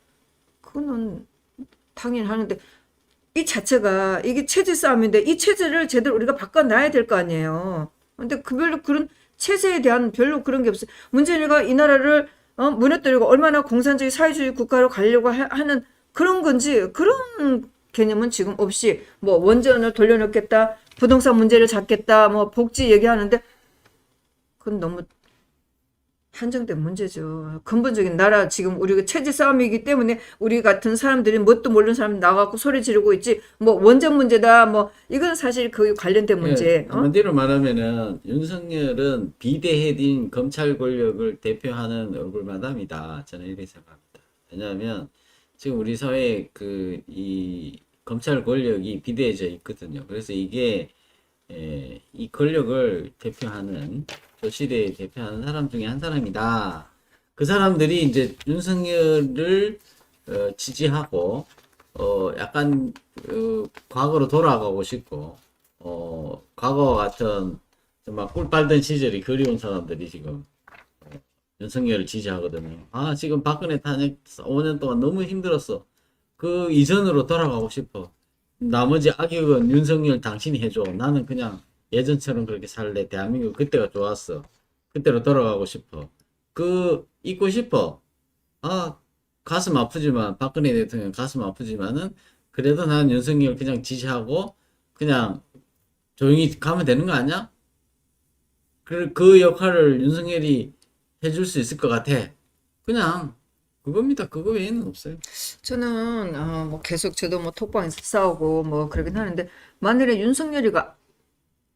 그거는 당연히 하는데 이 자체가 이게 체제 싸움인데 이 체제를 제대로 우리가 바꿔놔야 될 거 아니에요. 근데 그 별로 그런 체제에 대한 별로 그런 게 없어요. 문재인이가 이 나라를 무너뜨리고 얼마나 공산주의 사회주의 국가로 가려고 하는 그런 건지 그런 개념은 지금 없이 뭐 원전을 돌려놓겠다, 부동산 문제를 잡겠다, 뭐 복지 얘기하는데 그건 너무 한정된 문제죠. 근본적인 나라 지금 우리가 체제 싸움이기 때문에 우리 같은 사람들이 뭣도 모르는 사람이 나가고 소리 지르고 있지. 뭐 원전 문제다. 뭐 이건 사실 그 관련된 문제. 한마디로 말하면은 윤석열은 비대해진 검찰 권력을 대표하는 얼굴 마담이다. 저는 이렇게 생각합니다. 왜냐하면 지금 우리 사회에 이 검찰 권력이 비대해져 있거든요. 그래서 이게 이 권력을 대표하는 조시대에 대표하는 사람 중에 한 사람이다. 그 사람들이 이제 윤석열을 지지하고 약간 과거로 돌아가고 싶고 과거와 같은 정말 꿀 빨던 시절이 그리운 사람들이 지금 윤석열을 지지하거든요. 아 지금 박근혜 탄핵 5년 동안 너무 힘들었어. 그 이전으로 돌아가고 싶어. 나머지 악역은 윤석열 당신이 해줘. 나는 그냥 예전처럼 그렇게 살래. 대한민국 그때가 좋았어. 그때로 돌아가고 싶어. 잊고 싶어. 아, 가슴 아프지만, 박근혜 대통령 가슴 아프지만은, 그래도 난 윤석열 그냥 지지하고, 그냥 조용히 가면 되는 거 아니야? 그 역할을 윤석열이 해줄 수 있을 것 같아. 그냥, 그겁니다. 그거 외에는 없어요. 저는 뭐 계속 저도 뭐 톡방에서 싸우고 뭐 그러긴 하는데 만일에 윤석열이가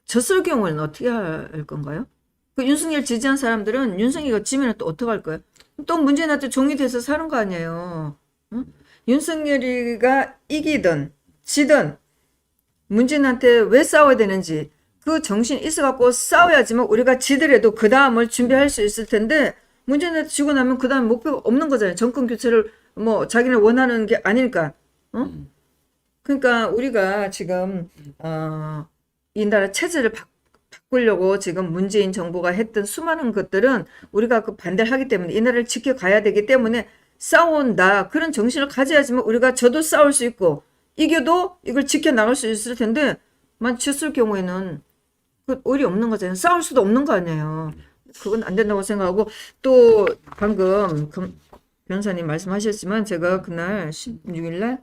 졌을 경우에는 어떻게 할 건가요? 그 윤석열 지지한 사람들은 윤석열이가 지면 또 어떡할 거예요? 또 문재인한테 종이 돼서 사는 거 아니에요. 응? 윤석열이가 이기든 지든 문재인한테 왜 싸워야 되는지 그 정신이 있어갖고 싸워야지만 우리가 지더라도 그 다음을 준비할 수 있을 텐데 문재인한테 지고 나면 그 다음 목표가 없는 거잖아요. 정권 교체를 뭐 자기는 원하는 게 아닐까? 어? 그러니까 우리가 지금 이 나라 체제를 바꾸려고 지금 문재인 정부가 했던 수많은 것들은 우리가 그 반대를 하기 때문에 이 나라를 지켜가야 되기 때문에 싸운다 그런 정신을 가져야지만 우리가 져도 싸울 수 있고 이겨도 이걸 지켜나갈 수 있을 텐데 만 졌을 경우에는 그 의리 없는 거잖아요. 싸울 수도 없는 거 아니에요. 그건 안 된다고 생각하고 또 방금 변호사님 말씀하셨지만 제가 그날 16일 날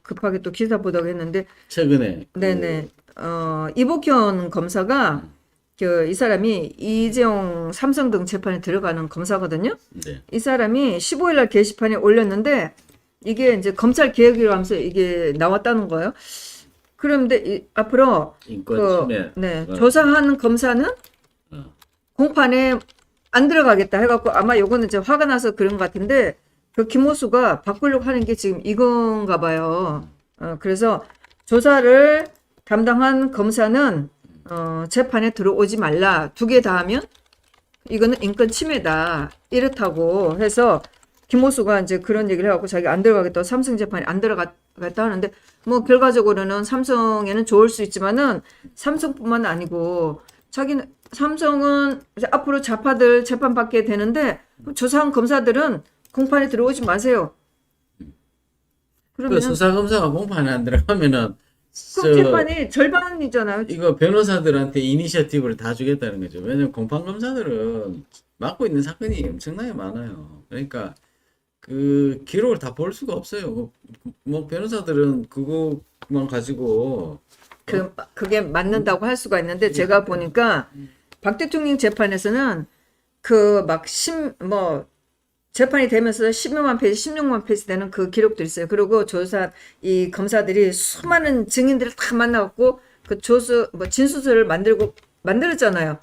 급하게 또 기사 보도록 했는데 최근에 네네 이복현 검사가 이 사람이 이재용 삼성등 재판에 들어가는 검사거든요. 네. 이 사람이 15일 날 게시판에 올렸는데 이게 이제 검찰 개혁이라고 하면서 이게 나왔다는 거예요. 그런데 앞으로 인권 침해. 네, 조사하는 검사는 공판에 안 들어가겠다 해갖고 아마 요거는 이제 화가 나서 그런 것 같은데 그 김호수가 바꾸려고 하는 게 지금 이건가 봐요. 그래서 조사를 담당한 검사는 재판에 들어오지 말라. 2개 다 하면 이거는 인권 침해다. 이렇다고 해서 김호수가 이제 그런 얘기를 해갖고 자기 안 들어가겠다고 삼성 재판에 안 들어가겠다 하는데 뭐 결과적으로는 삼성에는 좋을 수 있지만은 삼성뿐만 아니고 자기는 삼성은 이제 앞으로 좌파들 재판받게 되는데 조사한 검사들은 공판에 들어오지 마세요. 그 그러면 수사 검사가 공판에 안 들어가면은 그럼 재판이 절반이잖아요. 이거 변호사들한테 이니셔티브를 다 주겠다는 거죠. 왜냐면 공판 검사들은 맡고 있는 사건이 엄청나게 많아요. 그러니까 그 기록을 다 볼 수가 없어요. 뭐 변호사들은 그거만 가지고 그게 맞는다고 할 수가 있는데 제가 보니까 박 대통령 재판에서는 그 막 재판이 되면서 10여만 페이지, 16만 페이지 되는 그 기록도 있어요. 그리고 이 검사들이 수많은 증인들을 다 만나갖고 그 진술서를 만들었잖아요.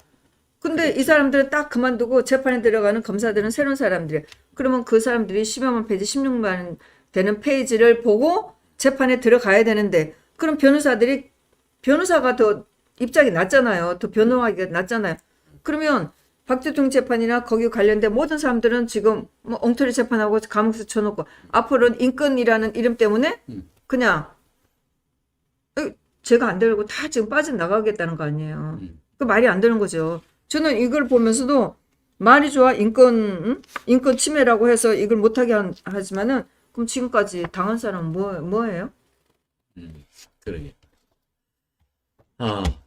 근데 이 사람들은 딱 그만두고 재판에 들어가는 검사들은 새로운 사람들이에요. 그러면 그 사람들이 10여만 페이지, 16만 되는 페이지를 보고 재판에 들어가야 되는데 그럼 변호사가 더 입장이 낮잖아요. 더 변호하기가 낮잖아요. 그러면 박 대통령 재판이나 거기 관련된 모든 사람들은 지금 뭐 엉터리 재판하고 감옥에서 쳐놓고 앞으로는 인권이라는 이름 때문에 그냥 제가 안 되고 다 지금 빠져나가겠다는 거 아니에요. 그 말이 안 되는 거죠. 저는 이걸 보면서도 말이 좋아 인권 침해라고 해서 이걸 못하게 하지만은 그럼 지금까지 당한 사람은 뭐예요? 그러게.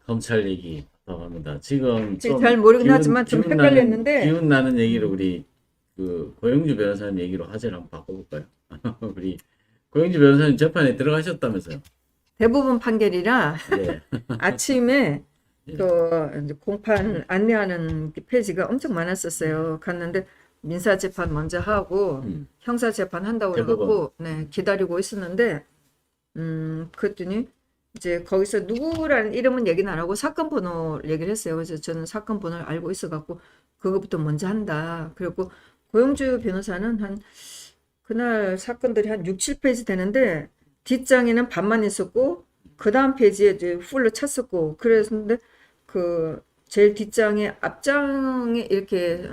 검찰 얘기 합니다. 지금 잘 모르긴 하지만 좀 헷갈렸는데 기운 나는 얘기를 우리 그 고영주 변호사님 얘기로 화제를 한번 바꿔볼까요? 우리 고영주 변호사님 재판에 들어가셨다면서요? 대부분 판결이라 예. 아침에 그 이제 공판 안내하는 페이지가 엄청 많았었어요. 갔는데 민사 재판 먼저 하고 형사 재판 한다고 그래갖고 네, 기다리고 있었는데 그랬더니 이제 거기서 누구라는 이름은 얘기는 안 하고 사건 번호 얘기를 했어요. 그래서 저는 사건 번호를 알고 있어갖고 그거부터 먼저 한다. 그리고 고영주 변호사는 그날 사건들이 한 6, 7페이지 되는데 뒷장에는 반만 있었고 그 다음 페이지에 이제 풀로 찼었고 그랬는데 그 제일 뒷장에 앞장에 이렇게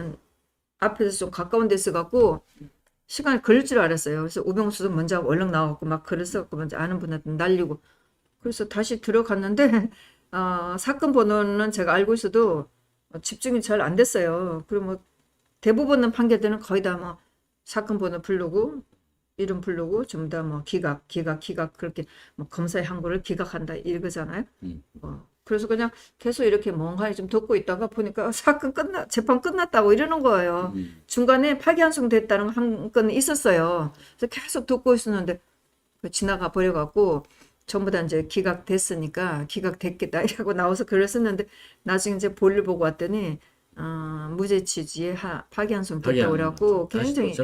앞에서 좀 가까운 데 있어갖고 시간이 걸릴 줄 알았어요. 그래서 우병수도 먼저 얼른 나와갖고 막 글을 써갖고 먼저 아는 분한테 날리고 그래서 다시 들어갔는데 사건 번호는 제가 알고 있어도 집중이 잘 안 됐어요. 그리고 뭐 대부분의 판결들은 거의 다 뭐 사건 번호 부르고 이름 부르고 전부 다 뭐 기각 그렇게 뭐 검사의 항고를 기각한다 이거잖아요. 그래서 그냥 계속 이렇게 멍하니 좀 듣고 있다가 보니까 재판 끝났다고 이러는 거예요. 중간에 파기환송 됐다는 한 건이 있었어요. 그래서 계속 듣고 있었는데 지나가 버려갖고 전부 다 이제 기각됐으니까 기각됐겠다 이라고 나와서 글을 썼는데 나중에 이제 볼일 보고 왔더니 무죄 취지에 파기환송 됐다고 그래갖고 굉장히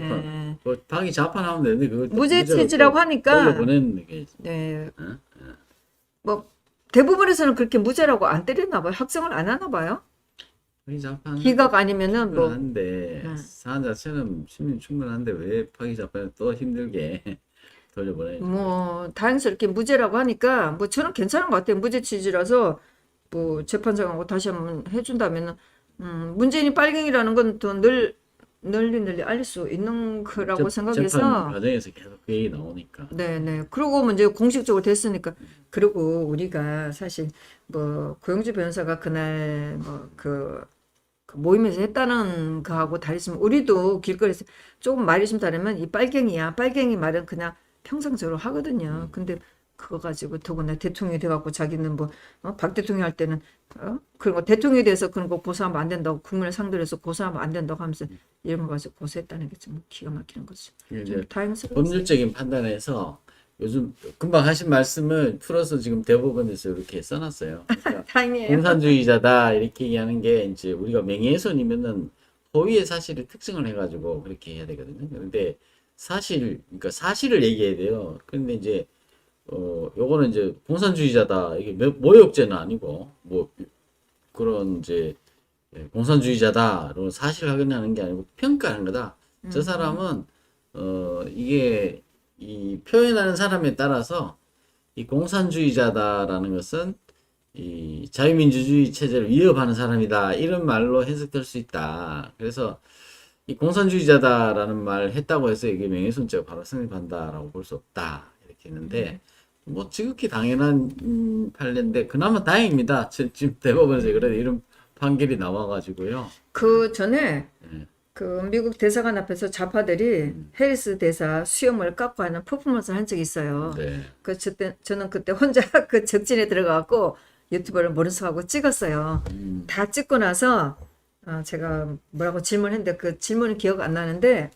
파기 재판하면 되는데 그걸 무죄 취지라고 하니까 보내는 게 네. 뭐 대부분에서는 그렇게 무죄라고 안 때리나 봐요. 확정을 안 하나 봐요. 파기 재판 기각 아니면은 뭐 한데 사안 자체는 시민 충분한데 왜 파기 재판을 또 힘들게 돌려보내? 뭐 다행스럽게 무죄라고 하니까 뭐 저는 괜찮은 것 같아요. 무죄 취지라서 뭐 재판장하고 다시 한번 해준다면은 문재인이 빨갱이라는 건 또 늘 널리 알릴 수 있는 거라고 재판 생각해서 과정에서 계속 그 얘기 나오니까. 네네. 그러고 뭐 이제 공식적으로 됐으니까. 그리고 우리가 사실 뭐 고영주 변호사가 그날 뭐그 모임에서 했다는 거하고 다르지만 우리도 길거리에서 조금 말이 좀 다르면 이 빨갱이야. 빨갱이 말은 그냥 평상적으로 하거든요. 근데 그거 가지고 더구나 대통령이 돼갖고 자기는 박 대통령 할 때는 그런 거 대통령에 대해서 그런 거 고소하면 안 된다고 국민을 상대로 해서 고소하면 안 된다고 하면서 이런 거 가지고 고소했다는 게 좀 기가 막히는 거죠. 이제 좀 다행스러웠어요. 법률적인 판단에서 요즘 금방 하신 말씀을 풀어서 지금 대법원에서 이렇게 써놨어요. 그러니까 다행이에요. 공산주의자다 이렇게 얘기하는 게 이제 우리가 명예훼손이면은 허위의 사실을 특정을 해가지고 그렇게 해야 되거든요. 그런데 그러니까 사실을 얘기해야 돼요. 근데 이제 요거는 이제 공산주의자다 이게 모욕죄는 아니고 뭐 그런 이제 공산주의자다로 사실 확인하는 게 아니고 평가하는 거다. 저 사람은 이게 이 표현하는 사람에 따라서 이 공산주의자다라는 것은 이 자유민주주의 체제를 위협하는 사람이다 이런 말로 해석될 수 있다. 그래서 이 공산주의자다라는 말 했다고 해서 이게 명예훼손죄가 바로 성립한다라고 볼 수 없다 이렇게 했는데 뭐 지극히 당연한 판례인데 그나마 다행입니다. 지금 대법원에서 그래도 이런 판결이 나와가지고요. 그 전에 네. 그 미국 대사관 앞에서 좌파들이 해리스 대사 수염을 깎고 하는 퍼포먼스를 한 적이 있어요. 네. 저는 그때 혼자 그 적진에 들어가고 유튜브를 모른 척하고 찍었어요. 다 찍고 나서 제가 뭐라고 질문했는데 그 질문은 기억 안 나는데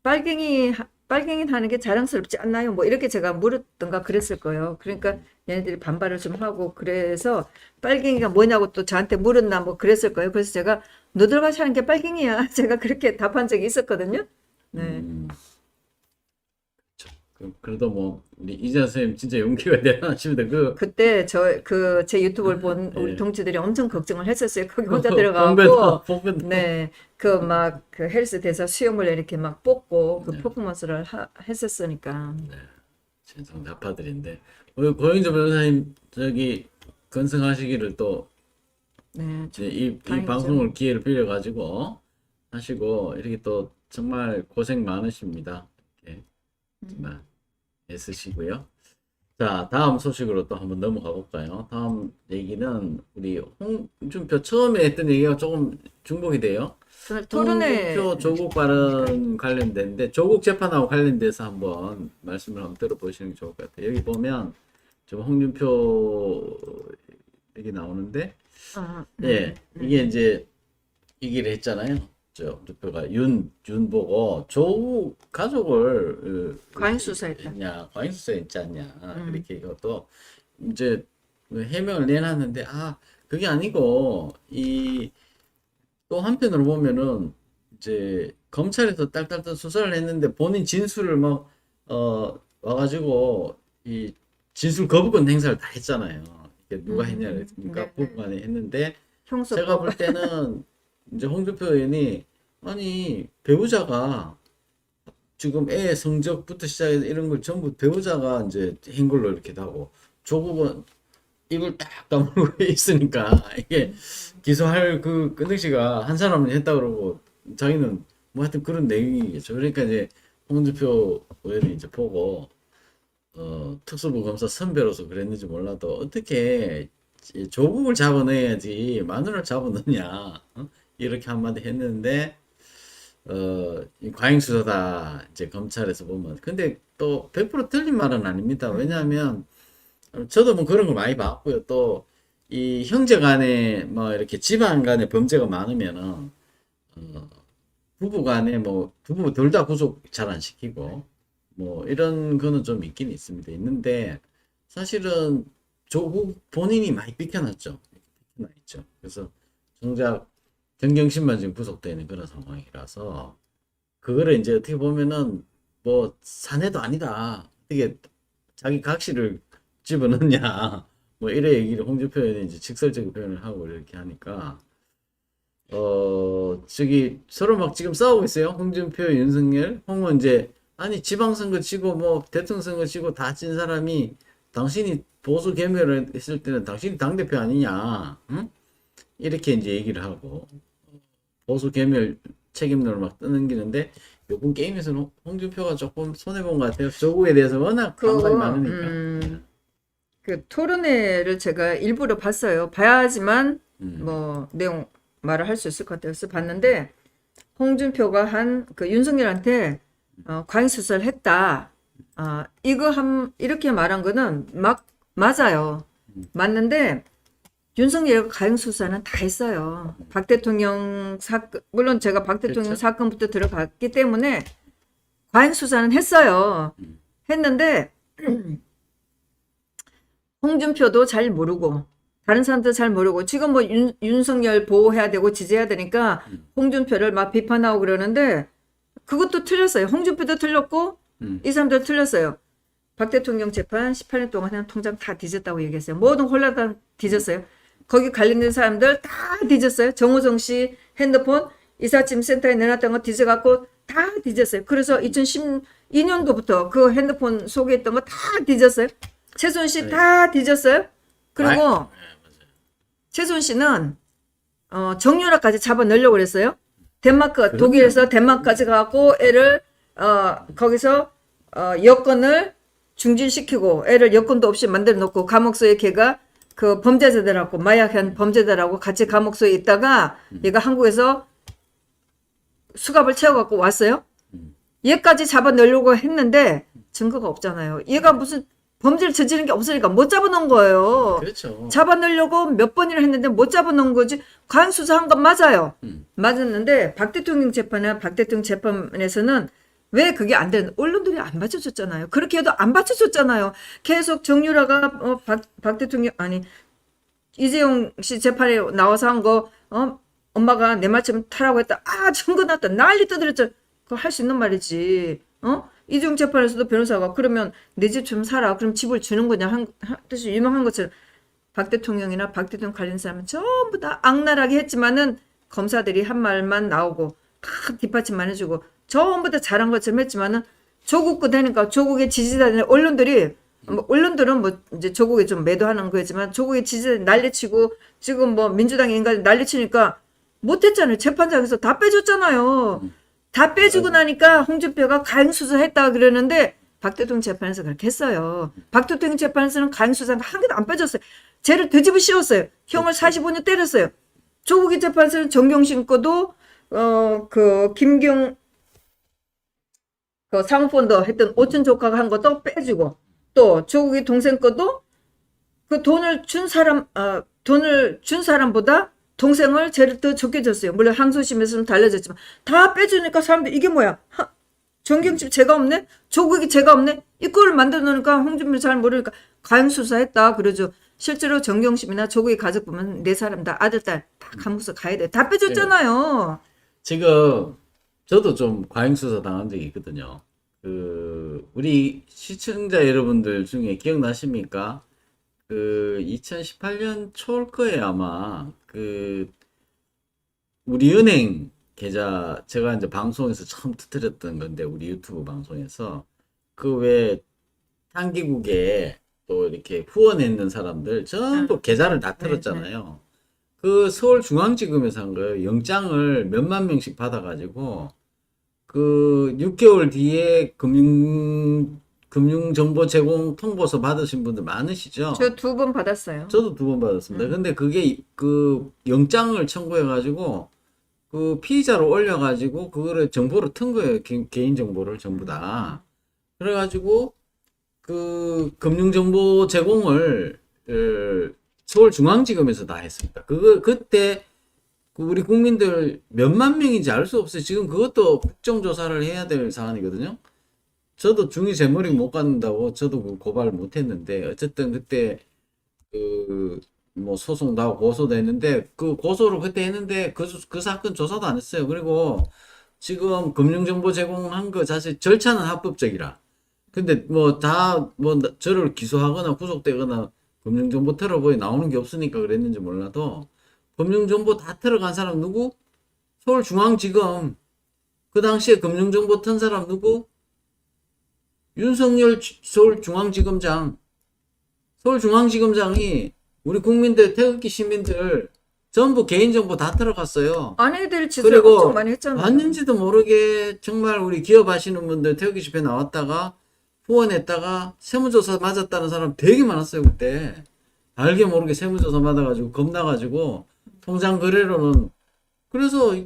빨갱이 하는 게 자랑스럽지 않나요? 뭐 이렇게 제가 물었던가 그랬을 거예요. 그러니까 얘네들이 반발을 좀 하고 그래서 빨갱이가 뭐냐고 또 저한테 물었나 뭐 그랬을 거예요. 그래서 제가 너들 같이 하는 게 빨갱이야. 제가 그렇게 답한 적이 있었거든요. 네. 그래도 뭐 우리 이재현 선생님 진짜 용기가 대단하십니다. 그때 제 유튜브를 본 우리 네. 동지들이 엄청 걱정을 했었어요. 거기 혼자 봉변도 들어가고 네. 그 헬스 대사 수염을 이렇게 막 뽑고 그 네. 퍼포먼스를 했었으니까. 진성 나파들인데 우리 고영조 변호사님 저기 건승하시기를 또 네. 이제 이 다행이죠. 방송을 기회를 빌려 가지고 하시고 이렇게 또 정말 고생 많으십니다. 이렇게 정말 애쓰시고요. 자, 다음 소식으로 또 한번 넘어가 볼까요? 다음 얘기는 우리 홍준표 처음에 했던 얘기가 조금 중복이 돼요. 그날 토론회 홍준표 조국 발언 관련된데 조국 재판하고 관련돼서 한번 말씀을 한번 들어보시는 게 좋을 것 같아요. 여기 보면 지금 홍준표 얘기 나오는데 예, 이게 이제 얘기를 했잖아요. 저 홍준표가 윤 보고 조국 가족을 과잉수사했다. 과잉수사했지 않냐 이렇게 이것도 이제 해명을 내놨는데 그게 아니고 또 한편으로 보면은 이제 검찰에서 딸딸딸 수사를 했는데 본인 진술을 막 와가지고 이 진술 거부권 행사를 다 했잖아요. 이게 누가 했냐 그랬습니까? 네, 네. 부부간에 했는데 형사 제가 볼 때는 이제 홍준표 의원이 아니 배우자가 지금 애 성적부터 시작해서 이런 걸 전부 배우자가 이제 한 걸로 이렇게 하고 조국은 입을 딱 다물고 있으니까 이게 기소할 그 끈덕씨가 한 사람은 했다 그러고 자기는 뭐 하여튼 그런 내용이겠죠. 그러니까 이제 홍준표 의원이 이제 보고 특수부 검사 선배로서 그랬는지 몰라도 어떻게 조국을 잡아내야지 마누라를 잡아넣냐 이렇게 한마디 했는데 이 과잉수사다 이제 검찰에서 보면 근데 또 100% 틀린 말은 아닙니다. 왜냐하면 저도 뭐 그런 걸 많이 봤고요. 또 이 형제 간에 뭐 이렇게 집안 간에 범죄가 많으면은 부부 간에 뭐 부부 둘 다 구속 잘 안 시키고 뭐 이런 거는 좀 있긴 있는데 사실은 조국 본인이 많이 비켜놨죠. 비켜나 있죠. 그래서 정작 정경심만 지금 구속되어 있는 그런 상황이라서 그거를 이제 어떻게 보면은 뭐 사내도 아니다. 어떻게 자기 각시를 집어넣냐. 뭐 이래 얘기를 홍준표 의원이 이제 직설적인 표현을 하고 이렇게 하니까 저기 서로 막 지금 싸우고 있어요. 홍준표, 윤석열, 홍은 이제 아니 지방선거 치고 뭐 대통령 선거 치고 다 찐 사람이 당신이 보수 개멸을 했을 때는 당신이 당대표 아니냐, 응? 이렇게 이제 얘기를 하고 보수 괴멸 책임론을 막 떠넘기는데 요번 게임에서는 홍준표가 조금 손해본 것 같아요. 조국에 대해서 워낙 반발이 많으니까. 그 토론회를 제가 일부러 봤어요. 봐야지만 뭐 내용 말을 할 수 있을 것 같아서 봤는데 홍준표가 한 그 윤석열한테 과잉 수사를 했다. 이렇게 말한 거는 맞아요. 맞는데 윤석열과 과잉 수사는 다 했어요. 박 대통령 사건, 물론 제가 박 대통령 그렇죠. 사건부터 들어갔기 때문에 과잉 수사는 했어요. 했는데 홍준표도 잘 모르고 다른 사람도 잘 모르고 지금 뭐 윤석열 보호해야 되고 지지해야 되니까 홍준표를 막 비판하고 그러는데 그것도 틀렸어요. 홍준표도 틀렸고 이 사람도 틀렸어요. 박 대통령 재판 18년 동안 그냥 통장 다 뒤졌다고 얘기했어요. 모든 혼란 다 뒤졌어요. 거기 관련된 사람들 다 뒤졌어요. 정호성 씨 핸드폰 이삿짐 센터에 내놨던 거 뒤져갖고 다 뒤졌어요. 그래서 2012년도부터 그 핸드폰 속에 있던 거 다 뒤졌어요. 최순실 다 뒤졌어요. 그리고 최순 씨는 정유라까지 잡아 넣으려고 그랬어요. 덴마크, 독일에서 덴마크까지 가고 애를 거기서 여권을 중진시키고 애를 여권도 없이 만들어 놓고 감옥소에 걔가 그 범죄자들하고 마약한 범죄자들하고 같이 감옥소에 있다가 얘가 한국에서 수갑을 채워갖고 왔어요. 얘까지 잡아 넣으려고 했는데 증거가 없잖아요. 얘가 무슨 범죄를 저지른 게 없으니까 못 잡아놓은 거예요. 그렇죠. 잡아넣으려고 몇 번이나 했는데 못 잡아놓은 거지. 과잉 수사한 건 맞아요. 맞았는데 박 대통령 재판이나 박 대통령 재판에서는 왜 그게 안 되는? 언론들이 안 받쳐줬잖아요. 그렇게 해도 안 받쳐줬잖아요. 계속 정유라가 박 대통령 아니 이재용 씨 재판에 나와서 한 거 엄마가 내 말처럼 타라고 했다. 증거 났다. 난리 떠들었죠. 그거 할 수 있는 말이지. 이재용 재판에서도 변호사가 그러면 내 집 좀 사라. 그럼 집을 주는 거냐 한 뜻이 유명한 것처럼 박 대통령이나 박 대통령 관련 사람은 전부 다 악랄하게 했지만은 검사들이 한 말만 나오고 다 뒷받침만 해주고 전부 다 잘한 것처럼 했지만은 조국고 되니까 조국의 지지자들 언론들은 뭐 이제 조국에 좀 매도하는 거지만 조국의 지지자들 난리치고 지금 뭐 민주당의 인간이 난리치니까 못했잖아요. 재판장에서 다 빼줬잖아요. 다 빼주고 나니까 홍준표가 과잉 수사했다 그러는데 박 대통령 재판에서 그렇게 했어요. 박 대통령 재판에서는 과잉 수사는 한 개도 안 빼줬어요. 죄를 뒤집어 씌웠어요. 형을 45년 때렸어요. 조국의 재판에서는 정경심 거도 그 사모펀드 했던 오춘 조카가 한 것도 빼주고 또 조국의 동생 거도 그 돈을 준 사람보다 동생을 죄를 더 적게 줬어요. 물론 항소심에서는 달라졌지만 다 빼주니까 사람들 이게 뭐야? 정경심 죄가 없네? 조국이 죄가 없네? 이거를 만들어 놓으니까 홍준표 잘 모르니까 과잉 수사했다 그러죠. 실제로 정경심이나 조국의 가족 보면 네 사람 다 아들 딸 다 감옥서 가야 돼. 다 빼줬잖아요. 지금 저도 좀 과잉 수사 당한 적이 있거든요. 우리 시청자 여러분들 중에 기억나십니까? 2018년 초일 거예요, 아마. 우리 은행 계좌, 제가 이제 방송에서 처음 터뜨렸던 건데, 우리 유튜브 방송에서. 왜 한기국에 또 이렇게 후원했는 사람들 전부 계좌를 다 틀었잖아요. 서울중앙지검에서 한 거예요. 영장을 몇만 명씩 받아가지고, 6개월 뒤에 금융정보 제공 통보서 받으신 분들 많으시죠? 저 2번 받았어요. 저도 2번 받았습니다. 근데 그게 영장을 청구해가지고 피의자로 올려가지고 그거를 정보를 튼 거예요. 개인 정보를 전부 다. 그래가지고 금융정보 제공을 서울중앙지검에서 다 했습니다. 그때 우리 국민들 몇만 명인지 알 수 없어요. 지금 그것도 국정조사를 해야 될 사안이거든요. 저도 중위 재물이 못 갖는다고 저도 고발을 못 했는데, 어쨌든 그때, 뭐 소송 나고 고소도 했는데, 고소를 그때 했는데, 그 사건 조사도 안 했어요. 그리고 지금 금융정보 제공한 거 자체 절차는 합법적이라. 근데 저를 기소하거나 구속되거나 금융정보 틀어보이 나오는 게 없으니까 그랬는지 몰라도, 금융정보 다 틀어간 사람 누구? 서울중앙지검. 그 당시에 금융정보 튼 사람 누구? 윤석열 서울중앙지검장. 서울중앙지검장이 우리 국민들, 태극기 시민들 전부 개인정보 다 들어갔어요. 안 해야 될 짓을 그리고 엄청 많이 했잖아요. 봤는지도 모르게 정말 우리 기업 하시는 분들 태극기 집회 나왔다가 후원했다가 세무조사 맞았다는 사람 되게 많았어요 그때. 알게 모르게 세무조사 맞아가지고 겁나가지고 통장 거래로는. 그래서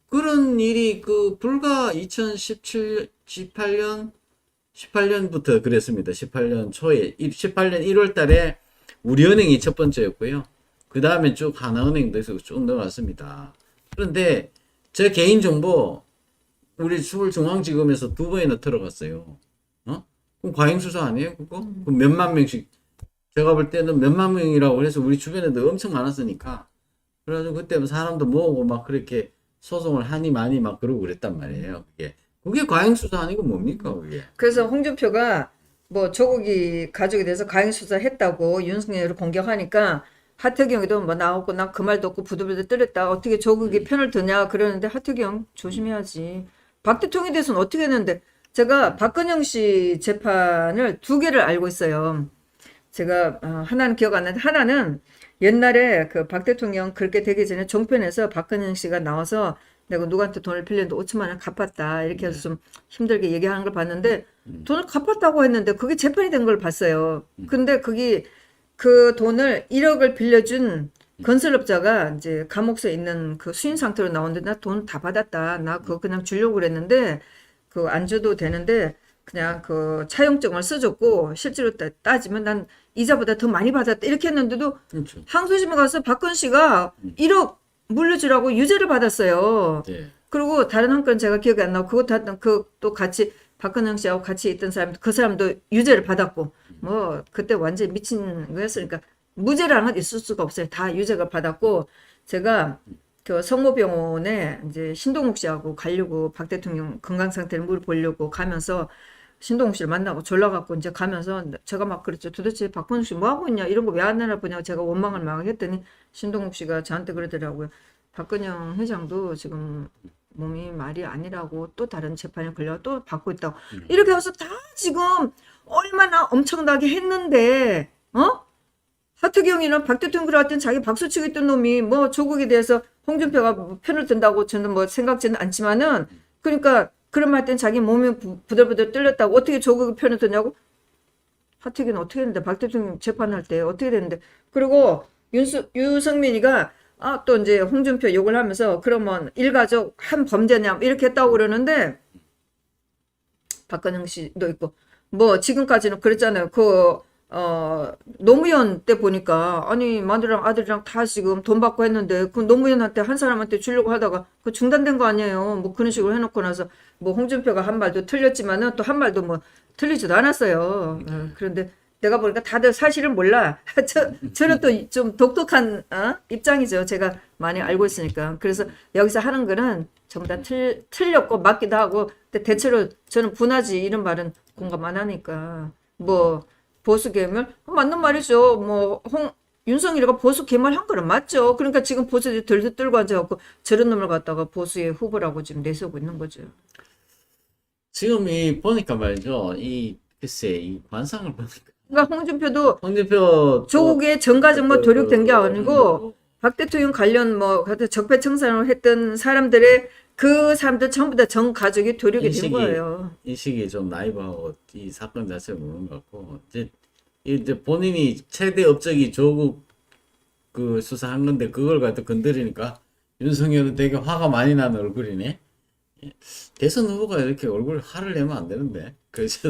그런 일이 그 불과 18년부터 그랬습니다. 18년 초에 18년 1월 달에 우리은행이 첫 번째였고요. 그 다음에 쭉 하나은행도 해서 쭉 넘어갔습니다. 그런데 제 개인정보 우리 서울중앙지검에서 2번이나 들어갔어요. 그럼 과잉수사 아니에요 그거? 그럼 몇만 명씩, 제가 볼 때는 몇만 명이라고 해서 우리 주변에도 엄청 많았으니까. 그래가지고 그때 사람도 모으고 막 그렇게 소송을 하니 많이 막 그러고 그랬단 말이에요. 그게 과잉수사 아니고 뭡니까 그게? 그래서 홍준표가 뭐 조국이 가족에 대해서 과잉수사했다고 윤석열을 공격하니까 하태경이도 뭐 나오고 난 그 말도 없고 부들부들 떨었다. 어떻게 조국이 편을 드냐 그러는데 하태경 조심해야지. 박 대통령에 대해서는 어떻게 했는데 제가 박근영 씨 재판을 2개를 알고 있어요. 제가 하나는 기억 안 나는데 하나는 옛날에 그 박 대통령 그렇게 되기 전에 종편에서 박근영 씨가 나와서 내가 누구한테 돈을 빌렸는데 5천만 원 갚았다 이렇게 해서 좀 힘들게 얘기하는 걸 봤는데 돈을 갚았다고 했는데 그게 재판이 된 걸 봤어요. 근데 그게 그 돈을 1억을 빌려준 건설업자가 이제 감옥에 있는 그 수인 상태로 나오는데 나 돈 다 받았다. 나 그거 그냥 주려고 그랬는데 그 안 줘도 되는데 그냥 그 차용증을 써줬고 실제로 따지면 난 이자보다 더 많이 받았다 이렇게 했는데도 그렇죠. 항소심에 가서 박근 씨가 1억 물려주라고 유죄를 받았어요. 네. 그리고 다른 한 건은 제가 기억이 안 나고 그것도 하여튼 그또 같이 박근영 씨하고 같이 있던 사람 그 사람도 유죄를 받았고 뭐 그때 완전 히 미친 거였으니까 무죄라는 건 있을 수가 없어요. 다 유죄가 받았고 제가 그 성모병원에 이제 신동욱 씨하고 가려고 박 대통령 건강 상태를 물어보려고 가면서 신동욱 씨를 만나고 졸라 갖고 이제 가면서 제가 막 그랬죠. 도대체 박근영 씨 뭐 하고 있냐 이런 거 왜 안 알아보냐고 제가 원망을 막 했더니 신동욱 씨가 저한테 그러더라고요. 박근영 회장도 지금 몸이 말이 아니라고 또 다른 재판에 걸려 또 받고 있다고 이렇게 해서 다 지금 얼마나 엄청나게 했는데 하태경이는 박 대통령 그럴 땐 자기 박수 치고 있던 놈이 뭐 조국에 대해서 홍준표가 편을 든다고 저는 뭐 생각지는 않지만은 그러니까 그런 말 땐 자기 몸이 부들부들 떨렸다고 어떻게 조국이 편을 드냐고. 하태경은 어떻게 했는데 박 대통령 재판할 때 어떻게 됐는데. 그리고 유승민이가 또 이제 홍준표 욕을 하면서 그러면 일가족 한 범죄냐 이렇게 했다고 그러는데 박근영 씨도 있고 뭐 지금까지는 그랬잖아요. 노무현 때 보니까 아니 마누라랑 아들이랑 다 지금 돈 받고 했는데 그 노무현한테 한 사람한테 주려고 하다가 그 중단된 거 아니에요. 뭐 그런 식으로 해놓고 나서 뭐 홍준표가 한 말도 틀렸지만은 또 한 말도 뭐 틀리지도 않았어요. 그런데 내가 보니까 다들 사실은 몰라. 저는 또 좀 독특한 입장이죠. 제가 많이 알고 있으니까. 그래서 여기서 하는 거는 전부 다 틀렸고 맞기도 하고 근데 대체로 저는 분하지 이런 말은 공감 안 하니까 뭐 보수 괴물 맞는 말이죠. 뭐 윤석열이가 보수 괴물한 거는 맞죠. 그러니까 지금 보수들이 들들 들고 앉아갖고 저런 놈을 갖다가 보수의 후보라고 지금 내세우고 있는 거죠. 지금 보니까 말이죠. 글쎄 이 관상을 보니까 그러니까 홍준표도 홍준표 조국의 정가정모 도륙된 게 아니고 박 대통령 관련 뭐 적폐청산을 했던 사람들의 그 사람들 전부 다 정 가족이 도륙이 된 거예요. 인식이 좀 나이브하고 이 사건 자체가 그런 것 같고 이제 본인이 최대 업적이 조국 그 수사한 건데 그걸 갖다 건드리니까 윤석열은 되게 화가 많이 나는 얼굴이네. 대선 후보가 이렇게 얼굴 화를 내면 안 되는데. 그래서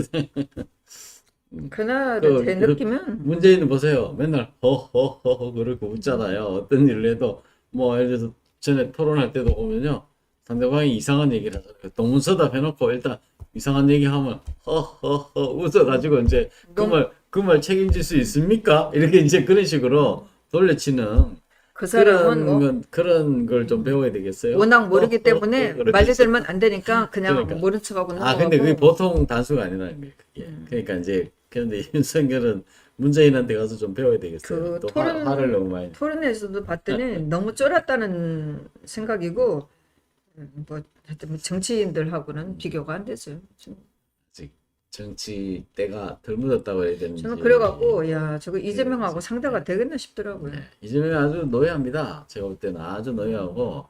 그날 그 제 느낌은 문재인은 보세요. 맨날 허허허허 그러고 웃잖아요. 어떤 일을 해도 뭐 예를 들어서 전에 토론할 때도 보면요. 상대방이 이상한 얘기를 하잖아요. 동문서답 해놓고 일단 이상한 얘기하면 허허허 웃어가지고 이제 그 말 책임질 수 있습니까? 이렇게 이제 그런 식으로 돌려치는 그 사람은 뭐 그런 걸 좀 배워야 되겠어요. 워낙 모르기 때문에 그렇겠지. 말을 들면 안 되니까 그냥 그러니까. 모른 척하고 넘어가고. 근데 그게 보통 단수가 아니라는 거예요. 그게. 그러니까 이제 그런데 윤석열은 문재인한테 가서 좀 배워야 되겠어요. 그 또 화를 너무 많이. 토론에서도 봤더니 너무 쫄았다는 생각이고 뭐 하여튼 뭐 정치인들하고는 비교가 안 되죠. 아직 정치 때가 덜 묻었다고 해야 되는지. 저는 그래갖고 야 저거 이재명하고 상대가 되겠나 싶더라고요. 네, 이재명이 아주 노예합니다. 제가 볼 때는 아주 노예하고,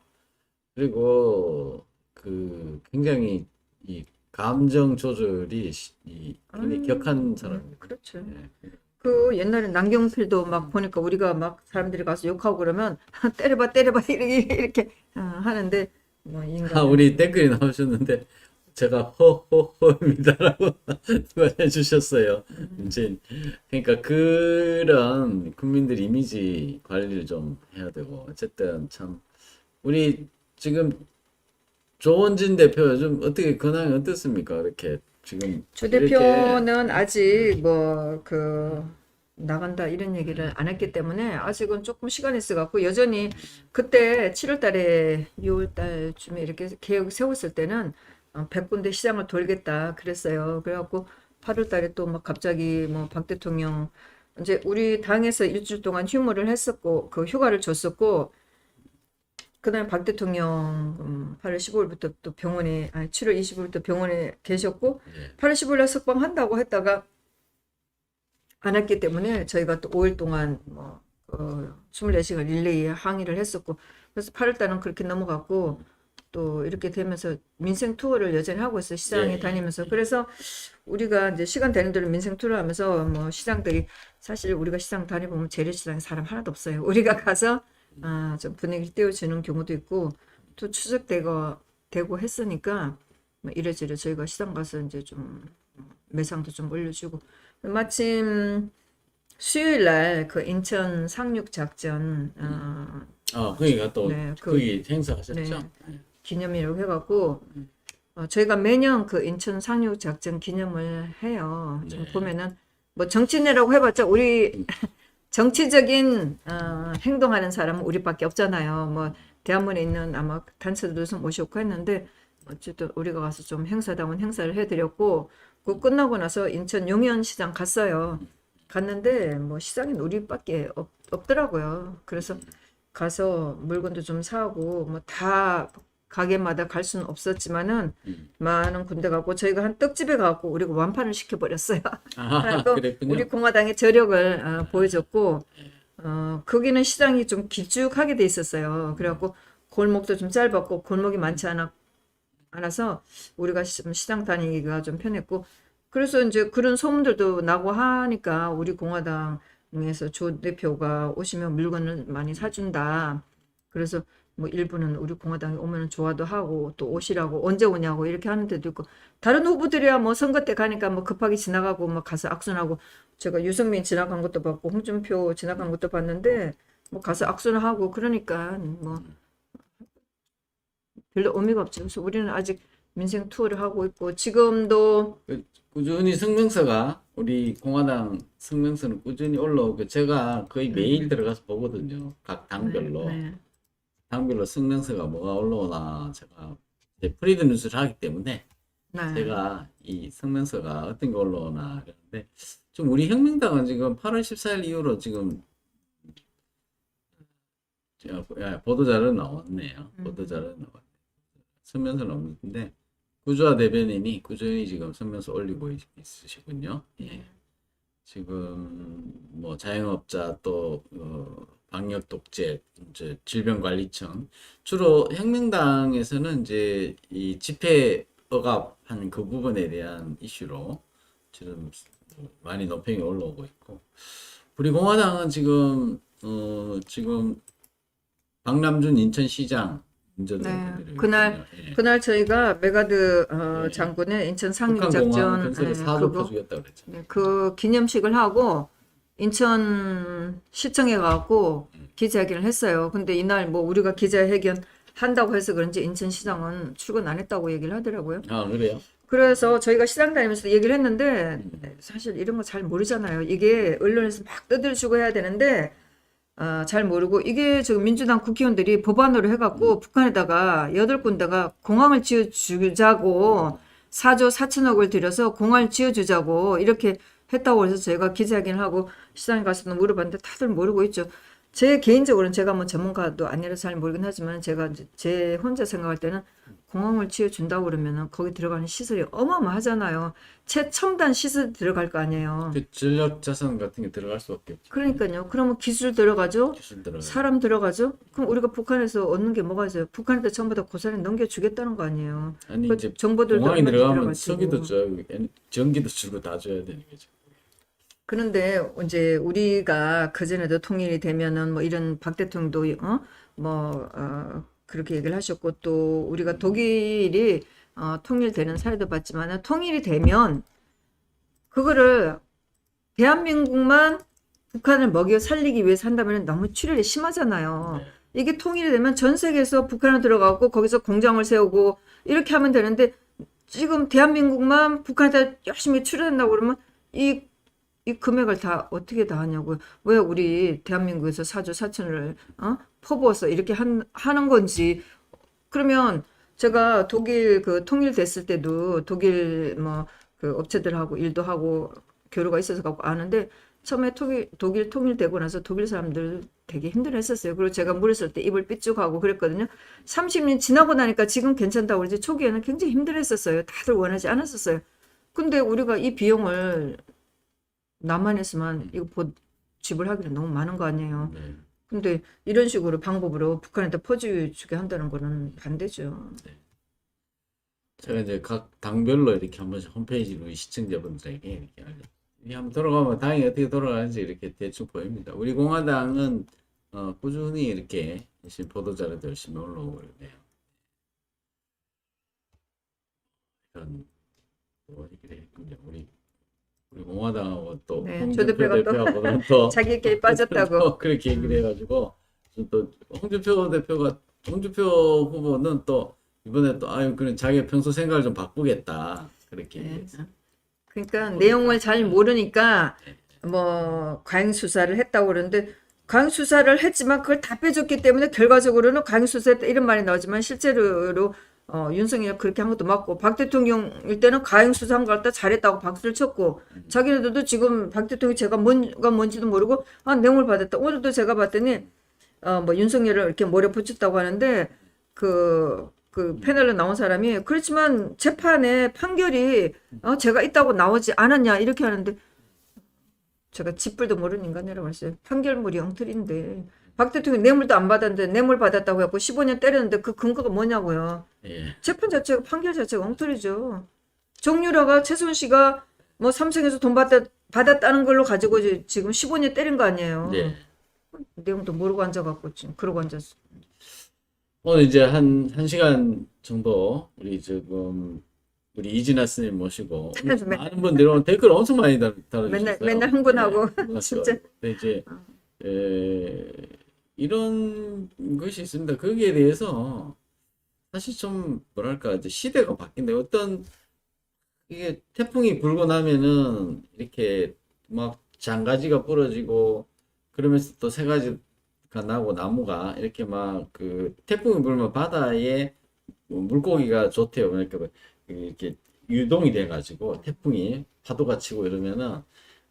그리고 그 굉장히 이 감정 조절이 굉장히 격한 사람입니다. 그렇죠. 네. 그 옛날에 남경필도 막 보니까 우리가 막 사람들이 가서 욕하고 그러면 때려봐 이렇게 하는데 뭐 인간 우리 댓글이 나오셨는데 제가 허허허입니다라고 해주셨어요. 이제 그러니까 그런 국민들 이미지 관리를 좀 해야 되고, 어쨌든 참 우리 지금 조원진 대표 좀 어떻게 근황이 어떻습니까? 이렇게 지금 조 이렇게 대표는 아직 뭐 그 나간다 이런 얘기를 안 했기 때문에 아직은 조금 시간이 있어갖고 여전히 그때 7월 달에 6월 달쯤에 이렇게 계획 세웠을 때는 100군데 시장을 돌겠다 그랬어요. 그래갖고 8월 달에 또 막 갑자기 뭐 박 대통령 이제 우리 당에서 일주일 동안 휴무를 했었고 그 휴가를 줬었고 그다음에 박 대통령 8월 15일부터 또 병원에 7월 20일부터 병원에 계셨고 예. 8월 15일날 석방한다고 했다가 안 했기 때문에 저희가 또 5일 동안 뭐 24시간 릴레이에 항의를 했었고 그래서 8월 달은 그렇게 넘어갔고 또 이렇게 되면서 민생 투어를 여전히 하고 있어요. 시장에 예. 다니면서. 그래서 우리가 이제 시간 되는 대로 민생 투어를 하면서 뭐 시장들이 사실 우리가 시장 다니보면 재래시장에 사람 하나도 없어요. 우리가 가서 좀 분위기를 띄워주는 경우도 있고 또 추석되고 했으니까 뭐 이래저래 저희가 시장 가서 이제 좀 매상도 좀 올려주고 마침 수요일 날 그 인천 상륙 작전 거기가 또 네, 거기 행사하셨죠? 네. 기념이라고 해갖고 저희가 매년 그 인천 상륙 작전 기념을 해요. 좀 네. 보면은 뭐 정치인이라고 해봤자 우리 정치적인 행동하는 사람은 우리밖에 없잖아요. 뭐 대한민국에 있는 아마 단체들도 좀 모시고 했는데 어쨌든 우리가 가서 좀 행사다운 행사를 해드렸고 그 끝나고 나서 인천 용현시장 갔어요. 갔는데 뭐 시장엔 우리밖에 없더라고요. 그래서 가서 물건도 좀 사고 뭐 다 가게마다 갈 수는 없었지만은 많은 군데 가고 저희가 한 떡집에 가고 우리가 완판을 시켜버렸어요. 그래서 그랬군요. 우리 공화당의 저력을 보여줬고 거기는 시장이 좀 길쭉하게 돼 있었어요. 그래갖고 골목도 좀 짧았고 골목이 많지 않아서 우리가 시장 다니기가 좀 편했고 그래서 이제 그런 소문들도 나고 하니까 우리 공화당에서 조 대표가 오시면 물건을 많이 사준다. 그래서 뭐 일부는 우리 공화당에 오면 좋아도 하고 또 오시라고 언제 오냐고 이렇게 하는 데도 있고 다른 후보들이야 뭐 선거 때 가니까 뭐 급하게 지나가고 뭐 가서 악수하고 제가 유승민 지나간 것도 봤고 홍준표 지나간 것도 봤는데 뭐 가서 악수를 하고 그러니까 뭐 별로 의미가 없죠. 그래서 우리는 아직 민생 투어를 하고 있고 지금도 꾸준히 성명서가 우리 공화당 성명서는 꾸준히 올라오고 제가 거의 매일 들어가서 보거든요. 각 당별로. 네. 당별로 성명서가 뭐가 올라오나 제가 이제 프리드 뉴스를 하기 때문에 네. 제가 이 성명서가 어떤 게 올라오나 그런데 좀 우리 혁명당은 지금 8월 14일 이후로 지금 보도자료 나왔네요. 보도자료 나왔네요. 성명서는 없는데 구주화 대변인이 꾸준히 지금 성명서 올리고 있으시군요. 예. 지금 뭐 자영업자 또 방역 독재, 이제 질병관리청 주로 혁명당에서는 이제 이 집회 억압하는 그 부분에 대한 이슈로 지금 많이 논평이 올라오고 있고 우리 공화당은 지금 지금 박남준 인천시장 문제도 네. 그날 저희가 메가드 장군의 인천 상륙 작전 건설에 4조 퍼주겠다 그랬죠. 그 기념식을 하고 인천 시청에 가고 기자회견을 했어요. 근데 이날 뭐 우리가 기자회견 한다고 해서 그런지 인천시장은 출근 안 했다고 얘기를 하더라고요. 아 그래요? 그래서 저희가 시장 다니면서 얘기를 했는데 사실 이런 거 잘 모르잖아요. 이게 언론에서 막 떠들주고 해야 되는데 잘 모르고 이게 지금 민주당 국회의원들이 법안으로 해갖고 북한에다가 8군데가 공항을 지어주자고 4조 4천억을 들여서 공항을 지어주자고 이렇게 했다고 해서 제가 기자회견을 하고 시장에 가서도 물어봤는데 다들 모르고 있죠. 제 개인적으로는 제가 뭐 전문가도 아니라서 잘 모르긴 하지만 제가 이제 제 혼자 생각할 때는 공항을 지어준다고 그러면은 거기 들어가는 시설이 어마어마하잖아요. 최첨단 시설 들어갈 거 아니에요. 그 전략 자산 같은 게 들어갈 수밖에 없죠. 그러니까요. 그러면 기술 들어가죠. 기술 들어가. 사람 들어가죠. 그럼 우리가 북한에서 얻는 게 뭐가 있어요? 북한한테 전부 다 고사를 넘겨주겠다는 거 아니에요. 아니 그 이제 정보들도 공항에 얼마든지 들어가면 들어가지고. 석유도 주고 전기도 주고 다 줘야 되는 거죠. 그런데 이제 우리가 그전에도 통일이 되면은 뭐 이런 박 대통령도 그렇게 얘기를 하셨고 또 우리가 독일이 통일되는 사례도 봤지만 통일이 되면 그거를 대한민국만 북한을 먹여 살리기 위해서 한다면 너무 출혈이 심하잖아요. 네. 이게 통일이 되면 전 세계에서 북한을 들어가고 거기서 공장을 세우고 이렇게 하면 되는데 지금 대한민국만 북한한테 열심히 출혈한다고 그러면 이 금액을 다 어떻게 다 하냐고요. 왜 우리 대한민국에서 사주 사촌을 퍼부어서 이렇게 하는 건지. 그러면 제가 독일 그 통일됐을 때도 독일 뭐 그 업체들하고 일도 하고 교류가 있어서 갖고 아는데 처음에 독일 통일되고 나서 독일 사람들 되게 힘들어했었어요. 그리고 제가 물었을 때 입을 삐죽하고 그랬거든요. 30년 지나고 나니까 지금 괜찮다고 그러지 초기에는 굉장히 힘들어했었어요. 다들 원하지 않았었어요. 근데 우리가 이 비용을 남한에서만 이거 지불하기는 너무 많은 거 아니에요. 네. 근데 이런 식으로 방법으로 북한한테 퍼주게 한다는 거는 반대죠. 제가 이제 각 당별로 이렇게 한 번씩 홈페이지로 이 시청자분들에게 이렇게 이게 한번 돌아가면 당이 어떻게 돌아가는지 이렇게 대충 보입니다. 우리 공화당은 꾸준히 이렇게 보도자료도 열심히 올라오고 그러네요. 이런 또 얘기를 했군요. 우리 공화당하고 또 네, 홍준표 조 대표가 또 대표하고는 또 자기끼리 빠졌다고. 또 그렇게 얘기를 해가지고 또 홍준표 후보는 또 이번에 또 그런 자기 평소 생각을 좀 바꾸겠다 그렇게 네. 얘기했어요. 그러니까 내용을 잘 모르니까 뭐 과잉 수사를 했다고 그러는데 과잉 수사를 했지만 그걸 다 빼줬기 때문에 결과적으로는 과잉 수사했다 이런 말이 나오지만 실제로 윤석열 그렇게 한 것도 맞고 박 대통령일 때는 과잉 수사한 걸 갖다 잘했다고 박수를 쳤고 자기네들도 지금 박 대통령이 제가 뭐가 뭔지도 모르고 뇌물 받았다. 오늘도 제가 봤더니 뭐 윤석열을 이렇게 몰아붙였다고 하는데 그 패널로 나온 사람이 그렇지만 재판에 판결이 제가 있다고 나오지 않았냐 이렇게 하는데 제가 쥐뿔도 모르는 인간이라고 했어요. 판결물이 엉터리인데 박 대통령 뇌물도 안 받았는데 뇌물 받았다고 해갖고 15년 때렸는데 그 근거가 뭐냐고요. 예. 재판 자체가 판결 자체가 엉터리죠. 정유라가 최순실씨가 뭐 삼성에서 돈 받았다는 걸로 가지고 지금 15년 때린 거 아니에요. 네. 내용도 모르고 앉아갖고 지금 그러고 앉았어. 오늘 이제 한 시간 정도 우리 이진아 스님 모시고 많은 분들이 오늘 댓글 엄청 많이 달아주셨어요. 맨날 흥분하고 네, 진짜. 근데 이제 이런 것이 있습니다. 거기에 대해서 사실 좀 뭐랄까 이제 시대가 바뀐다. 어떤 이게 태풍이 불고 나면은 이렇게 막 장가지가 부러지고 그러면서 또 새 가지가 나고 나무가 이렇게 막 그 태풍이 불면 바다에 물고기가 좋대요. 그러니까 이렇게 유동이 돼가지고 태풍이 파도가 치고 이러면은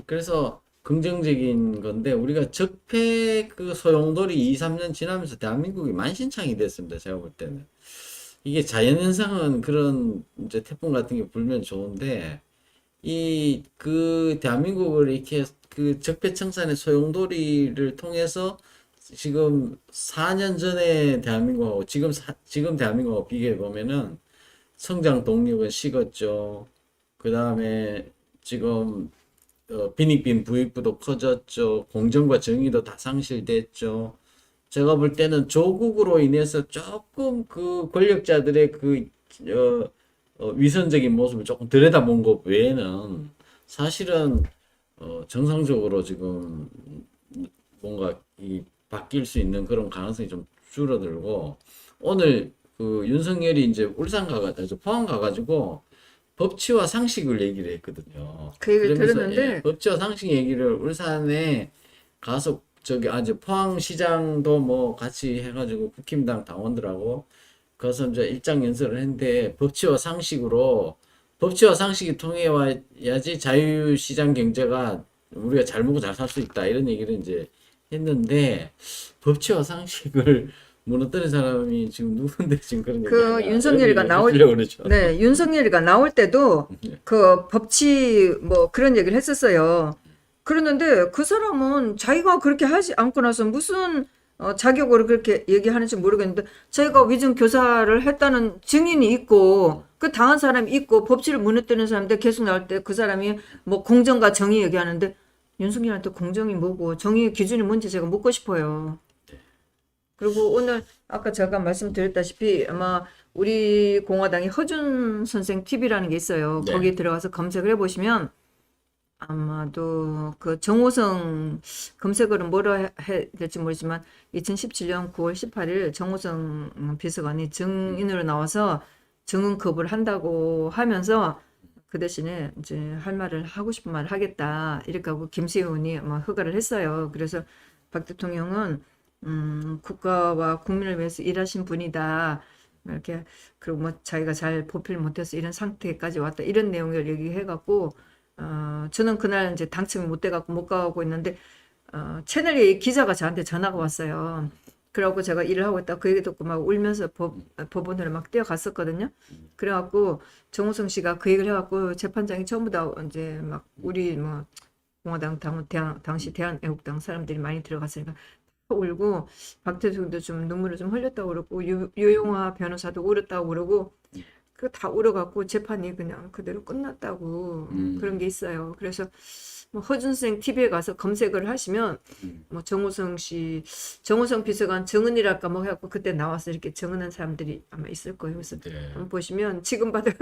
그래서 긍정적인 건데 우리가 적폐 그 소용돌이 2, 3년 지나면서 대한민국이 만신창이 됐습니다. 제가 볼 때는 이게 자연현상은 그런 이제 태풍 같은 게 불면 좋은데 그 대한민국을 이렇게 그 적폐청산의 소용돌이를 통해서 지금 4년 전에 대한민국하고 지금 대한민국하고 비교해 보면은 성장 동력은 식었죠. 그 다음에 지금 빈익빈 부익부도 커졌죠. 공정과 정의도 다 상실됐죠. 제가 볼 때는 조국으로 인해서 조금 그 권력자들의 그 위선적인 모습을 조금 들여다본 것 외에는 사실은 정상적으로 지금 뭔가 바뀔 수 있는 그런 가능성이 좀 줄어들고 오늘 그 윤석열이 이제 울산 가가지고 포항 가가지고 법치와 상식을 얘기를 했거든요. 그 얘기를 그러면서, 들었는데 법치와 상식 얘기를 울산에 가서 이제 포항시장도 뭐 같이 해가지고 국힘당 당원들하고 가서 이제 일장 연설을 했는데 법치와 상식이 통해야지 자유시장 경제가 우리가 잘 먹고 잘 살 수 있다 이런 얘기를 이제 했는데 법치와 상식을 무너뜨린 사람이 지금 누군데 지금 그런 그 얘기 윤석열이가 나올 그러죠. 네, 윤석열이가 나올 때도 그 법치 뭐 그런 얘기를 했었어요. 그랬는데 그 사람은 자기가 그렇게 하지 않고 나서 무슨 자격으로 그렇게 얘기하는지 모르겠는데 자기가 위증 교사를 했다는 증인이 있고 그 당한 사람이 있고 법치를 무너뜨리는 사람들 계속 나올 때 그 사람이 뭐 공정과 정의 얘기하는데 윤석열한테 공정이 뭐고 정의의 기준이 뭔지 제가 묻고 싶어요. 그리고 오늘 아까 제가 말씀드렸다시피 아마 우리 공화당이 허준 선생 TV라는 게 있어요. 네. 거기에 들어가서 검색을 해보시면 아마도 그 정호성 검색어를 뭐라 해야 될지 모르지만 2017년 9월 18일 정호성 비서관이 증인으로 나와서 증언 거부를 한다고 하면서 그 대신에 이제 할 말을 하고 싶은 말을 하겠다 이렇게 하고 김수희 의원이 아마 허가를 했어요. 그래서 박 대통령은 국가와 국민을 위해서 일하신 분이다. 이렇게 그리고 뭐 자기가 잘 보필 못해서 이런 상태까지 왔다 이런 내용을 얘기해갖고 저는 그날 이제 당첨이 못 돼갖고 못 가고 있는데 채널 A 기자가 저한테 전화가 왔어요. 그러고 제가 일을 하고 있다 그 얘기 듣고 막 울면서 법원으로 막 뛰어갔었거든요. 그래갖고 정호성 씨가 그 얘기를 해갖고 재판장이 전부 다 이제 막 우리 뭐 공화당 당시 대한애국당 사람들이 많이 들어갔으니까 울고 박 대통령도 좀 눈물을 좀 흘렸다고 그러고 유용화 변호사도 울었다고 그러고 그 다 울어갖고 재판이 그냥 그대로 끝났다고 그런 게 있어요. 그래서 뭐 허준생 TV에 가서 검색을 하시면 뭐 정호성 비서관 정은이랄까 뭐 해갖고 그때 나와서 이렇게 정은한 사람들이 아마 있을 거예요. 그래서 네. 한번 보시면 지금 봐도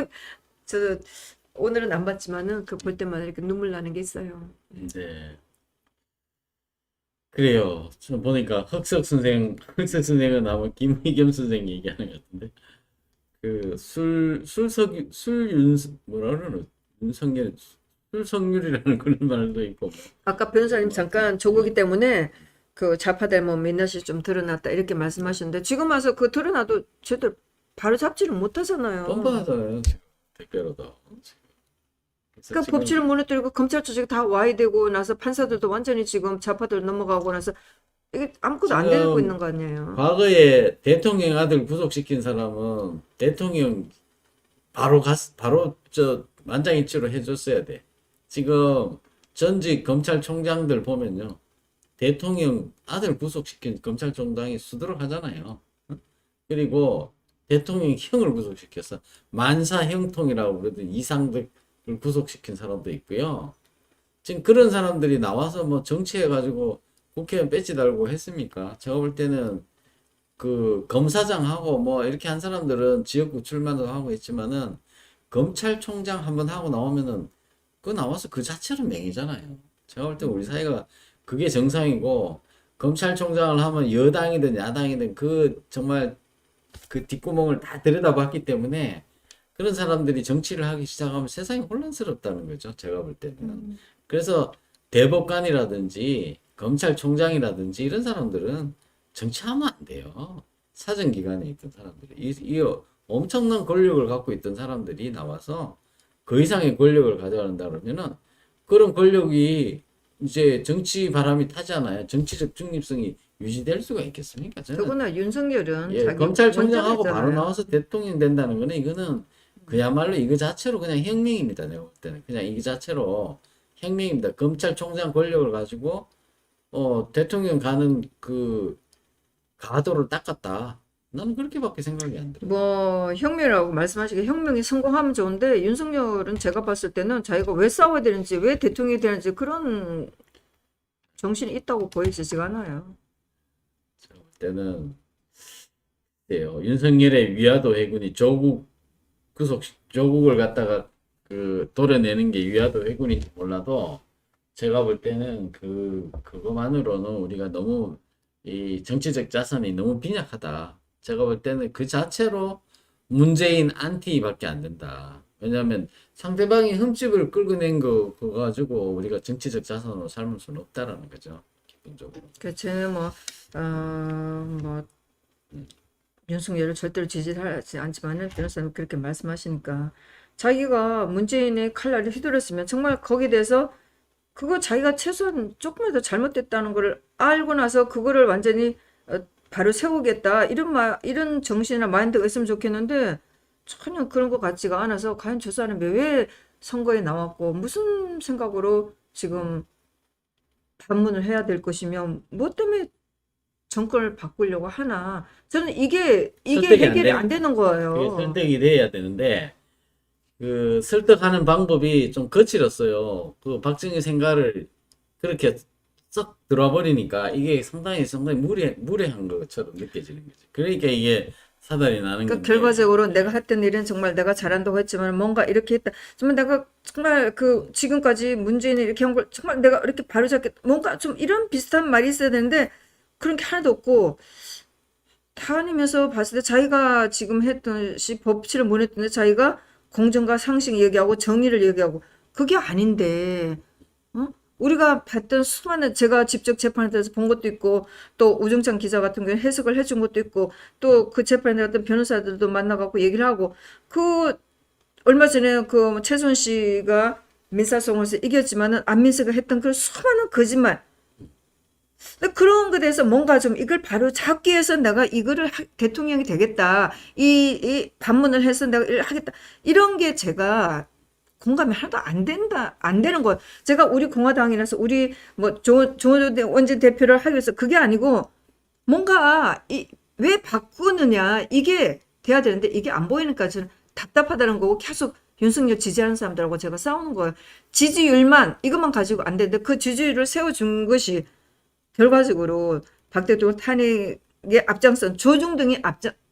저 오늘은 안 봤지만은 그 볼 때마다 이렇게 눈물 나는 게 있어요. 네. 그래요. 저 보니까 흑석 선생은 아마 김의겸 선생 얘기하는 것 같은데 그 뭐라 그러나 윤석열 술석률이라는 그런 말도 있고 뭐. 아까 변호사님 잠깐 조국이기 때문에 그 좌파들 뭐 민낯이 좀 드러났다 이렇게 말씀하셨는데 지금 와서 그 드러나도 제대로 바로 잡지를 못하잖아요. 뻔뻔하잖아요 지금 댓글로도. 그러니까 법치를 무너뜨리고 검찰 조직이 다 와야 되고 나서 판사들도 완전히 지금 좌파들 넘어가고 나서 이게 아무것도 안 되고 있는 거 아니에요. 과거에 대통령 아들 구속시킨 사람은 대통령 바로 저 만장일치로 해줬어야 돼. 지금 전직 검찰총장들 보면요. 대통령 아들 구속시킨 검찰총장이 수두룩 하잖아요. 그리고 대통령 형을 구속시켰어. 만사형통이라고 그러던 이상득을 구속시킨 사람도 있고요. 지금 그런 사람들이 나와서 뭐 정치해가지고 국회의원 배지 달고 했습니까? 제가 볼 때는 그 검사장하고 뭐 이렇게 한 사람들은 지역구 출마도 하고 있지만은 검찰총장 한번 하고 나오면은 그 나와서 그 자체로 맹이잖아요. 제가 볼 때 우리 사회가 그게 정상이고 검찰총장을 하면 여당이든 야당이든 그 정말 그 뒷구멍을 다 들여다봤기 때문에 그런 사람들이 정치를 하기 시작하면 세상이 혼란스럽다는 거죠. 제가 볼 때는. 그래서 대법관이라든지 검찰총장이라든지 이런 사람들은 정치하면 안 돼요. 사정기관에 있던 사람들이. 이 엄청난 권력을 갖고 있던 사람들이 나와서 그 이상의 권력을 가져간다 그러면은 그런 권력이 이제 정치 바람이 타잖아요. 정치적 중립성이 유지될 수가 있겠습니까? 저는 더구나 윤석열은 예, 자기 검찰총장하고 바로 원장이잖아요. 나와서 대통령 된다는 거는 이거는 그야말로 이거 자체로 그냥 혁명입니다. 내가 볼 때는 그냥 이거 자체로 혁명입니다. 검찰총장 권력을 가지고 대통령 가는 그 가도를 닦았다. 나는 그렇게밖에 생각이 안 들어요. 뭐 혁명이라고 말씀하시기에 혁명이 성공하면 좋은데 윤석열은 제가 봤을 때는 자기가 왜 싸워야 되는지 왜 대통령이 되는지 그런 정신이 있다고 보이지가 않아요. 제가 볼 때는 윤석열의 위화도 해군이 조국을 갖다가 그 도려내는 게 위화도 해군인지 몰라도 제가 볼 때는 그거만으로는 우리가 너무 이 정치적 자산이 너무 빈약하다. 제가 볼 때는 그 자체로 문재인 안티밖에 안 된다. 왜냐하면 상대방이 흠집을 끌고 낸 그거 가지고 우리가 정치적 자산으로 삼을 수는 없다라는 거죠. 기본적으로. 그 저는 윤석열을 절대로 지지하지 않지만은 변호사님 그렇게 말씀하시니까 자기가 문재인의 칼날을 휘두르었으면 정말 거기에 대해서 그거 자기가 최소한 조금이라도 잘못됐다는 걸 알고 나서 그거를 완전히 바로 세우겠다 이런 정신이나 마인드가 있으면 좋겠는데 전혀 그런 것 같지가 않아서 과연 저 사람이 왜 선거에 나왔고 무슨 생각으로 지금 반문을 해야 될 것이며 뭐 때문에 정권을 바꾸려고 하나 저는 이게 설득이 해결이 안 안 되는 그게 거예요. 설득이 돼야 되는데 그 설득하는 방법이 좀 거칠었어요. 그 박정희 생각을 그렇게 썩 들어와 버리니까 이게 상당히 무례한 것처럼 느껴지는 거죠. 그러니까 이게 사달이 나는 그러니까 건데. 결과적으로 내가 했던 일은 정말 내가 잘한다고 했지만 뭔가 이렇게 했다. 정말 내가 정말 그 지금까지 문재인이 이렇게 한 걸 정말 내가 이렇게 바로잡겠다. 뭔가 좀 이런 비슷한 말이 있어야 되는데 그런 게 하나도 없고 다니면서 봤을 때 자기가 지금 했던 시 법치를 못 했던데 자기가 공정과 상식 얘기하고 정의를 얘기하고 그게 아닌데 어? 우리가 봤던 수많은 제가 직접 재판에 대해서 본 것도 있고 또 우정찬 기자 같은 경우 해석을 해준 것도 있고 또 그 재판에 갔던 변호사들도 만나갖고 얘기를 하고 그 얼마 전에 그 최순 씨가 민사소송에서 이겼지만은 안민석가 했던 그 수많은 거짓말 근데 그런 것에 대해서 뭔가 좀 이걸 바로 잡기 위해서 내가 이거를 대통령이 되겠다. 이 반문을 해서 내가 이걸 하겠다. 이런 게 제가 공감이 하나도 안 되는 거예요. 제가 우리 공화당이라서 우리 뭐 조원재 원재 대표를 하기 위해서 그게 아니고 뭔가 왜 바꾸느냐 이게 돼야 되는데 이게 안 보이니까 저는 답답하다는 거고 계속 윤석열 지지하는 사람들하고 제가 싸우는 거예요. 지지율만 이것만 가지고 안 되는데 그 지지율을 세워준 결과적으로 박 대통령 탄핵에 앞장선 조중동이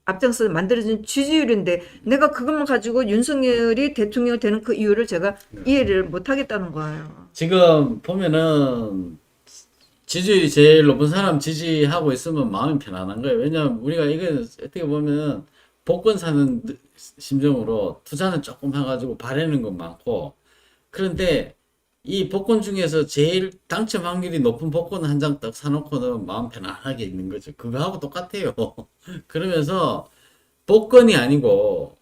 앞장서 만들어진 지지율인데 내가 그것만 가지고 윤석열이 대통령이 되는 그 이유를 제가 이해를 못 하겠다는 거예요. 지금 보면은 지지율이 제일 높은 사람 지지하고 있으면 마음이 편안한 거예요. 왜냐면 우리가 이거 어떻게 보면 복권 사는 심정으로 투자는 조금 해가지고 바라는 건 많고 그런데 이 복권 중에서 제일 당첨 확률이 높은 복권 한 장 딱 사놓고는 마음 편안하게 있는 거죠. 그거하고 똑같아요. 그러면서 복권이 아니고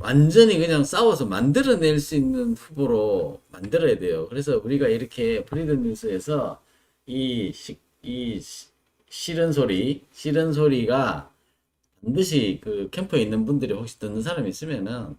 완전히 그냥 싸워서 만들어낼 수 있는 후보로 만들어야 돼요. 그래서 우리가 이렇게 프리덤 뉴스에서 이 싫은 소리가 반드시 그 캠프에 있는 분들이 혹시 듣는 사람이 있으면은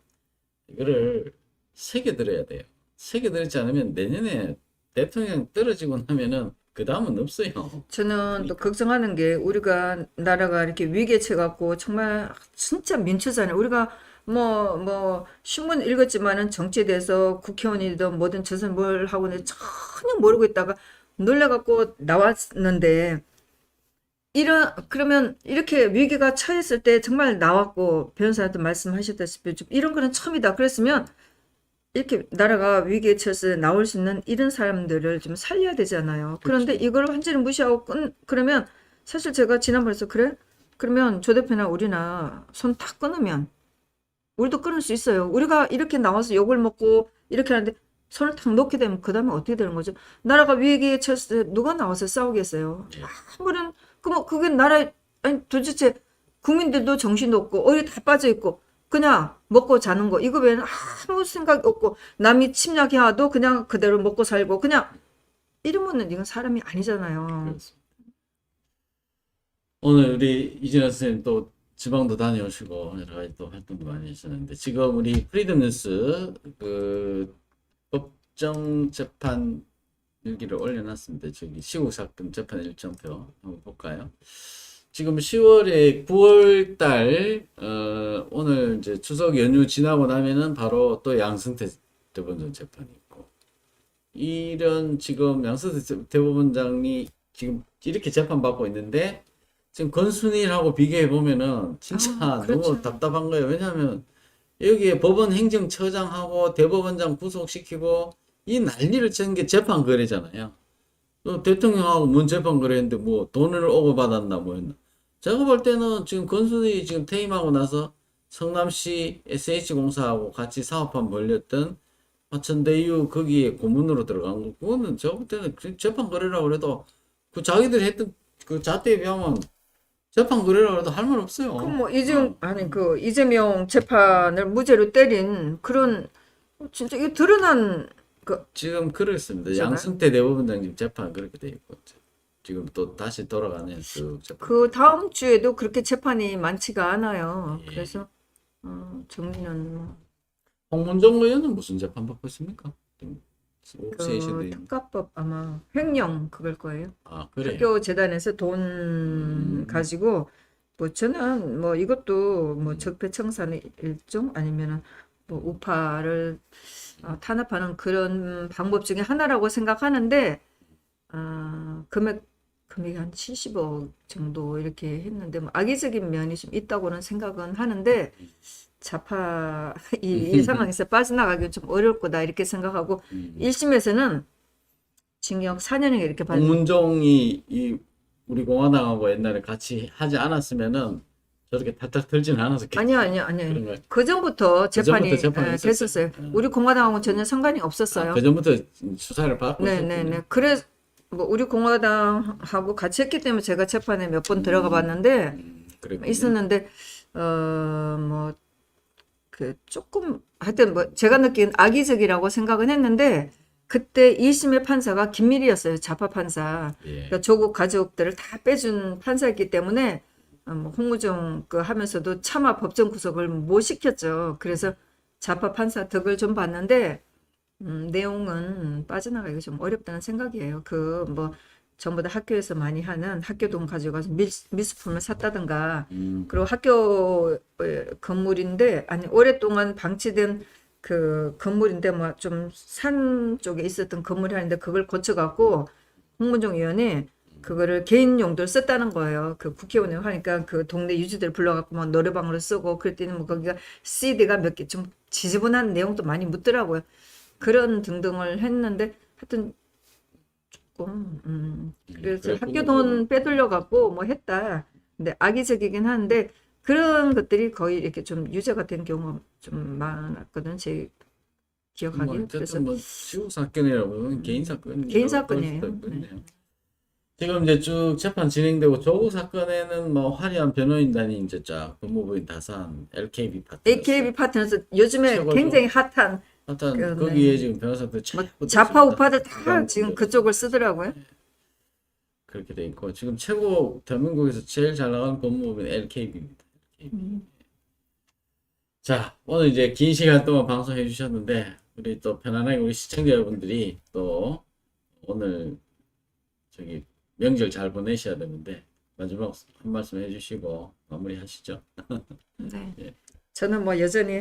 이거를 새겨 들어야 돼요. 새겨 들지 않으면 내년에 대통령 떨어지고 나면은 그 다음은 없어요. 저는 또 걱정하는 게 우리가 나라가 이렇게 위기에 처해갖고 정말 진짜 민초잖아요. 우리가 뭐 신문 읽었지만은 정치에 대해서 국회의원이든 뭐든 저선 뭘 하고 있는데 전혀 모르고 있다가 놀래갖고 나왔는데 그러면 이렇게 위기가 처했을 때 정말 나왔고 변호사한테 말씀하셨다시피 좀 이런 거는 처음이다. 그랬으면 이렇게 나라가 위기에 처해서 나올 수 있는 이런 사람들을 좀 살려야 되잖아요. 그런데 이걸 완전히 무시하고 그러면 사실 제가 지난번에서 그래? 그러면 조 대표나 우리나 손 다 끊으면 우리도 끊을 수 있어요. 우리가 이렇게 나와서 욕을 먹고 이렇게 하는데 손을 탁 놓게 되면 그 다음에 어떻게 되는 거죠? 나라가 위기에 처했을 때 누가 나와서 싸우겠어요? 아무런 그게 나라 아니 도대체 국민들도 정신도 없고 어디 다 빠져 있고 그냥 먹고 자는 거 이거 외에는 아무 생각 없고 남이 침략해와도 그냥 그대로 먹고 살고 그냥 이러면은 이건 사람이 아니잖아요. 그렇습니다. 오늘 우리 이진아 선생님 또 지방도 다녀오시고 여러 가지 또 활동도 많이 하셨는데 지금 우리 프리덤 뉴스 그 법정 재판 일기를 올려놨습니다. 저기 시국 사건 재판 일정표 한번 볼까요? 지금 9월 달, 오늘 이제 추석 연휴 지나고 나면은 바로 또 양승태 대법원장 재판이 있고, 이런 지금 양승태 대법원장이 지금 이렇게 재판받고 있는데, 지금 권순일하고 비교해 보면은 진짜 그렇죠. 너무 답답한 거예요. 왜냐하면 여기에 법원 행정처장하고 대법원장 구속시키고, 이 난리를 치는 게 재판 거래잖아요. 또 대통령하고 뭔 재판 거래했는데 뭐 돈을 오고받았나 뭐 했나. 제가 볼 때는 지금 권순일이 지금 퇴임하고 나서 성남시 SH공사하고 같이 사업한 벌렸던 화천대유 거기에 고문으로 들어간 거 그거는 제가 볼 때는 재판 거래라고 그래도 그 자기들이 했던 그 잣대에 비하면 재판 거래라고 해도 할 말 없어요. 그럼 뭐 이재명 재판을 무죄로 때린 그런 진짜 이거 드러난 지금 그렇습니다. 있잖아요. 양승태 대법원장 지금 재판 그렇게 돼 있고. 지금 또 다시 돌아가는 재판. 그 다음 주에도 그렇게 재판이 많지가 않아요. 예. 그래서 정리는 뭐 홍문종 의원은 무슨 재판 받고 있습니까? 지금 옥새 그 특가법 아마 횡령 그걸 거예요. 아 그래. 학교 재단에서 돈 가지고 뭐 저는 뭐 이것도 뭐 적폐청산의 일종 아니면은 뭐 우파를 탄압하는 그런 방법 중에 하나라고 생각하는데 금액이 한 70억 정도 이렇게 했는데 뭐 악의적인 면이 좀 있다고는 생각은 하는데 좌파 이 상황에서 빠져나가기 좀 어려울 거다 이렇게 생각하고 1심에서는 징역 4년을 이렇게 받는 홍문종이 이 우리 공화당하고 옛날에 같이 하지 않았으면은 저렇게 탈탈 털지는 않았었겠지. 아니요. 그런 거. 그 전부터 재판이 재판이 됐었어요. 있었어요. 우리 공화당하고는 전혀 상관이 없었어요. 그 전부터 수사를 받고 있었군요. 네네네. 그래서 뭐 우리 공화당하고 같이 했기 때문에 제가 재판에 몇 번 들어가 봤는데 그랬군요. 있었는데 뭐 그 조금 하여튼 뭐 제가 느낀 악의적이라고 생각은 했는데 그때 2심의 판사가 김밀희였어요. 좌파 판사. 예. 그러니까 조국 가족들을 다 빼준 판사였기 때문에 뭐 홍무종 그 하면서도 차마 법정 구속을 못 시켰죠. 그래서 좌파 판사 덕을 좀 봤는데 내용은 빠져나가기가 좀 어렵다는 생각이에요. 그 뭐 전부 다 학교에서 많이 하는 학교 돈 가지고 가서 미술품을 샀다든가 그리고 학교 건물인데 아니 오랫동안 방치된 그 건물인데 뭐 좀 산 쪽에 있었던 건물이 아닌데 그걸 고쳐갖고 홍문종 의원이 그거를 개인 용도로 썼다는 거예요. 그 국회의원이 하니까 그 동네 유지들 불러갖고 막 노래방으로 쓰고 그랬더니 뭐 거기가 CD가 몇 개 좀 지저분한 내용도 많이 묻더라고요. 그런 등등을 했는데 하여튼 조금 그래서 그랬군요. 학교 돈 빼돌려 갖고 뭐 했다. 근데 악의적이긴 한데 그런 것들이 거의 이렇게 좀 유죄가 된 경우가 좀 많았거든 제 기억하기에. 뭐 그래서 어쨌든 뭐 시국 사건이라고 보면 개인 사건. 개인 사건이에요. 지금 이제 쭉 재판 진행되고 조국 사건에는 뭐 화려한 변호인단이 이제 쫙 법무부인 다산 LKB 파트. AKB 파트너스 요즘에 최고죠. 굉장히 핫한 하여튼 그, 거기에 네. 지금 변호사들 뭐 좌파 우파들 다 지금 그쪽을 쓰더라고요. 그렇게 돼 있고 지금 최고 대한민국에서 제일 잘 나가는 법무부는 LKB입니다. 자, 오늘 이제 긴 시간 동안 방송해 주셨는데 우리 또 편안하게 우리 시청자 여러분들이 또 오늘 저기 명절 잘 보내셔야 되는데 마지막 한 말씀 해주시고 마무리하시죠. 네. 예. 저는 뭐 여전히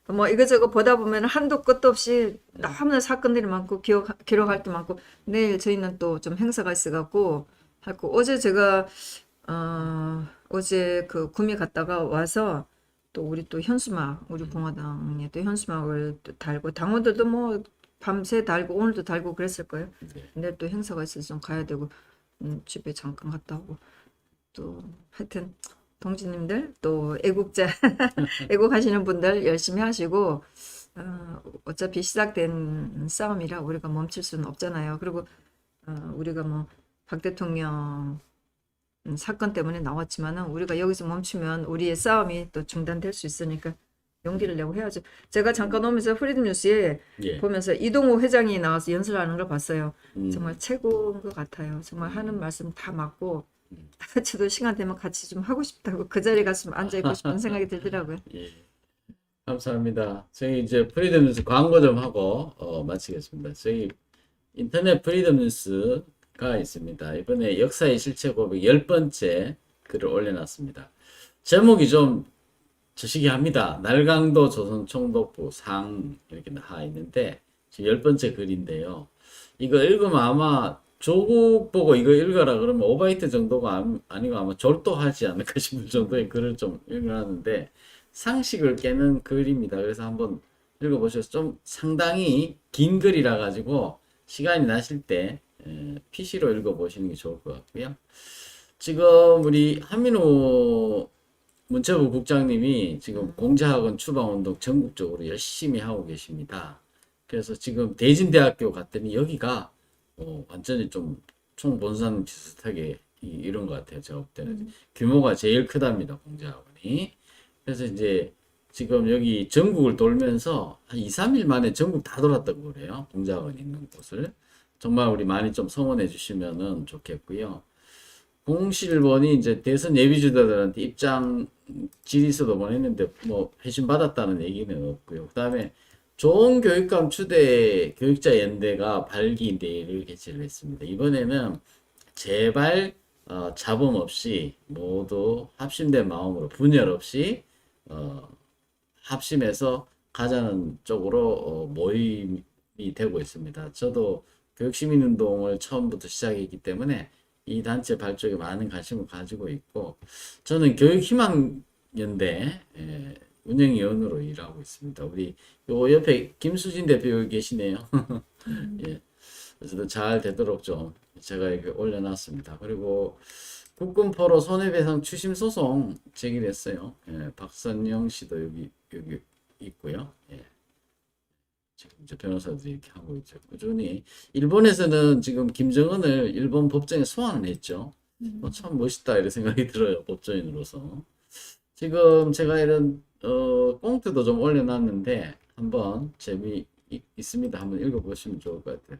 뭐 이거저거 보다 보면 한도 끝도 없이 너무나 사건들이 많고 기록할 게 많고 내일 저희는 또 좀 행사가 있어갖고 하고 어제 제가 어제 그 구미 갔다가 와서 또 우리 또 현수막 우리 공화당에 또 현수막을 또 달고 당원들도 뭐 밤새 달고 오늘도 달고 그랬을 거예요. 내일 또 행사가 있어서 좀 가야 되고 집에 잠깐 갔다 오고 또 하여튼 동지님들 또 애국자 애국하시는 분들 열심히 하시고 어차피 시작된 싸움이라 우리가 멈출 수는 없잖아요. 그리고 우리가 뭐 박 대통령 사건 때문에 나왔지만은 우리가 여기서 멈추면 우리의 싸움이 또 중단될 수 있으니까 용기를 내고 해야죠. 제가 잠깐 오면서 프리덤 뉴스에 예. 보면서 이동호 회장이 나와서 연설하는 걸 봤어요. 음. 정말 최고인 것 같아요. 정말 하는 말씀 다 맞고 저도 시간 되면 같이 좀 하고 싶다고 그 자리에 갔으면 앉아있고 싶은 생각이 들더라고요. 예. 감사합니다. 저희 이제 프리덤 뉴스 광고 좀 하고 마치겠습니다. 저희 인터넷 프리덤 뉴스가 있습니다. 이번에 역사의 실체 고백 10번째 글을 올려놨습니다. 제목이 좀 저시기 합니다. 날강도 조선총독부 상 이렇게 나와 있는데 지금 10번째 글인데요. 이거 읽으면 아마 조국 보고 이거 읽어라 그러면 오바이트 정도가 아니고 아마 졸도하지 않을까 싶을 정도의 글을 좀 읽어놨는데 상식을 깨는 글입니다. 그래서 한번 읽어보셔서 좀 상당히 긴 글이라 가지고 시간이 나실 때 PC로 읽어보시는 게 좋을 것 같고요. 지금 우리 한민호 문체부 국장님이 지금 공자학원 추방운동 전국적으로 열심히 하고 계십니다. 그래서 지금 대진대학교 갔더니 여기가 완전히 좀 총본산 비슷하게 이런 것 같아요. 제가 볼 때는 규모가 제일 크답니다. 공자학원이. 그래서 이제 지금 여기 전국을 돌면서 한 2, 3일 만에 전국 다 돌았다고 그래요. 공자학원 있는 곳을. 정말 우리 많이 좀 성원해 주시면은 좋겠고요. 공실원이 이제 대선 예비주자들한테 입장 질의서도 보냈는데 뭐 회신 받았다는 얘기는 없고요. 그다음에 좋은 교육감 추대 교육자 연대가 발기 대회를 개최를 했습니다. 이번에는 제발 잡음 없이 모두 합심된 마음으로 분열 없이 합심해서 가자는 쪽으로 모임이 되고 있습니다. 저도 교육시민운동을 처음부터 시작했기 때문에 이 단체 발족에 많은 관심을 가지고 있고 저는 교육희망연대 운영위원으로 일하고 있습니다. 우리 요 옆에 김수진 대표 여기 계시네요. 예, 그래서 잘 되도록 좀 제가 이렇게 올려놨습니다. 그리고 국군포로 손해배상 추심 소송 제기됐어요. 예, 박선영 씨도 여기 있고요. 예. 지금 이제 변호사들이 이렇게 하고 있죠. 꾸준히 일본에서는 지금 김정은을 일본 법정에 소환을 했죠. 참 멋있다 이런 생각이 들어요. 법조인으로서. 지금 제가 이런 꽁트도 좀 올려놨는데 한번 있습니다. 한번 읽어보시면 좋을 것 같아요.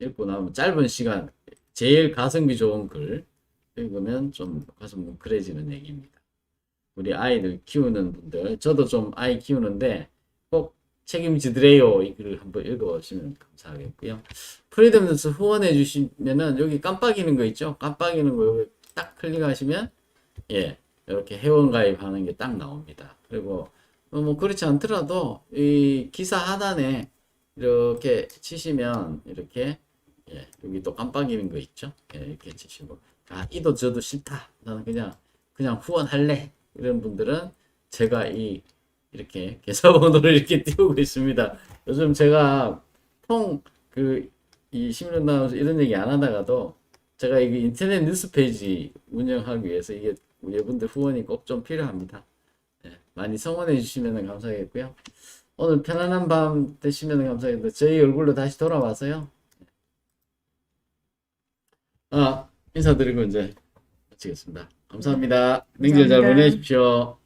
읽고 나면 짧은 시간 제일 가성비 좋은 글 읽으면 좀 가슴 뭉클해지는 얘기입니다. 우리 아이들 키우는 분들, 저도 좀 아이 키우는데 꼭 책임지드래요. 이 글을 한번 읽어보시면 감사하겠고요. 프리덤 뉴스 후원해 주시면은 여기 깜빡이는 거 있죠? 깜빡이는 거 여기 딱 클릭하시면 예 이렇게 회원 가입하는 게 딱 나옵니다. 그리고 뭐 그렇지 않더라도 이 기사 하단에 이렇게 치시면 이렇게 예 여기 또 깜빡이는 거 있죠? 예 이렇게 치시고 이도 저도 싫다. 나는 그냥 후원할래. 이런 분들은 제가 이렇게 계좌번호를 이렇게 띄우고 있습니다. 요즘 제가 이 신문 나와서 이런 얘기 안 하다가도 제가 이게 인터넷 뉴스 페이지 운영하기 위해서 이게 여러분들 후원이 꼭 좀 필요합니다. 네, 많이 성원해 주시면 감사하겠고요. 오늘 편안한 밤 되시면 감사하겠습니다. 저희 얼굴로 다시 돌아와서요. 인사드리고 이제 마치겠습니다. 감사합니다. 명절 잘 보내십시오.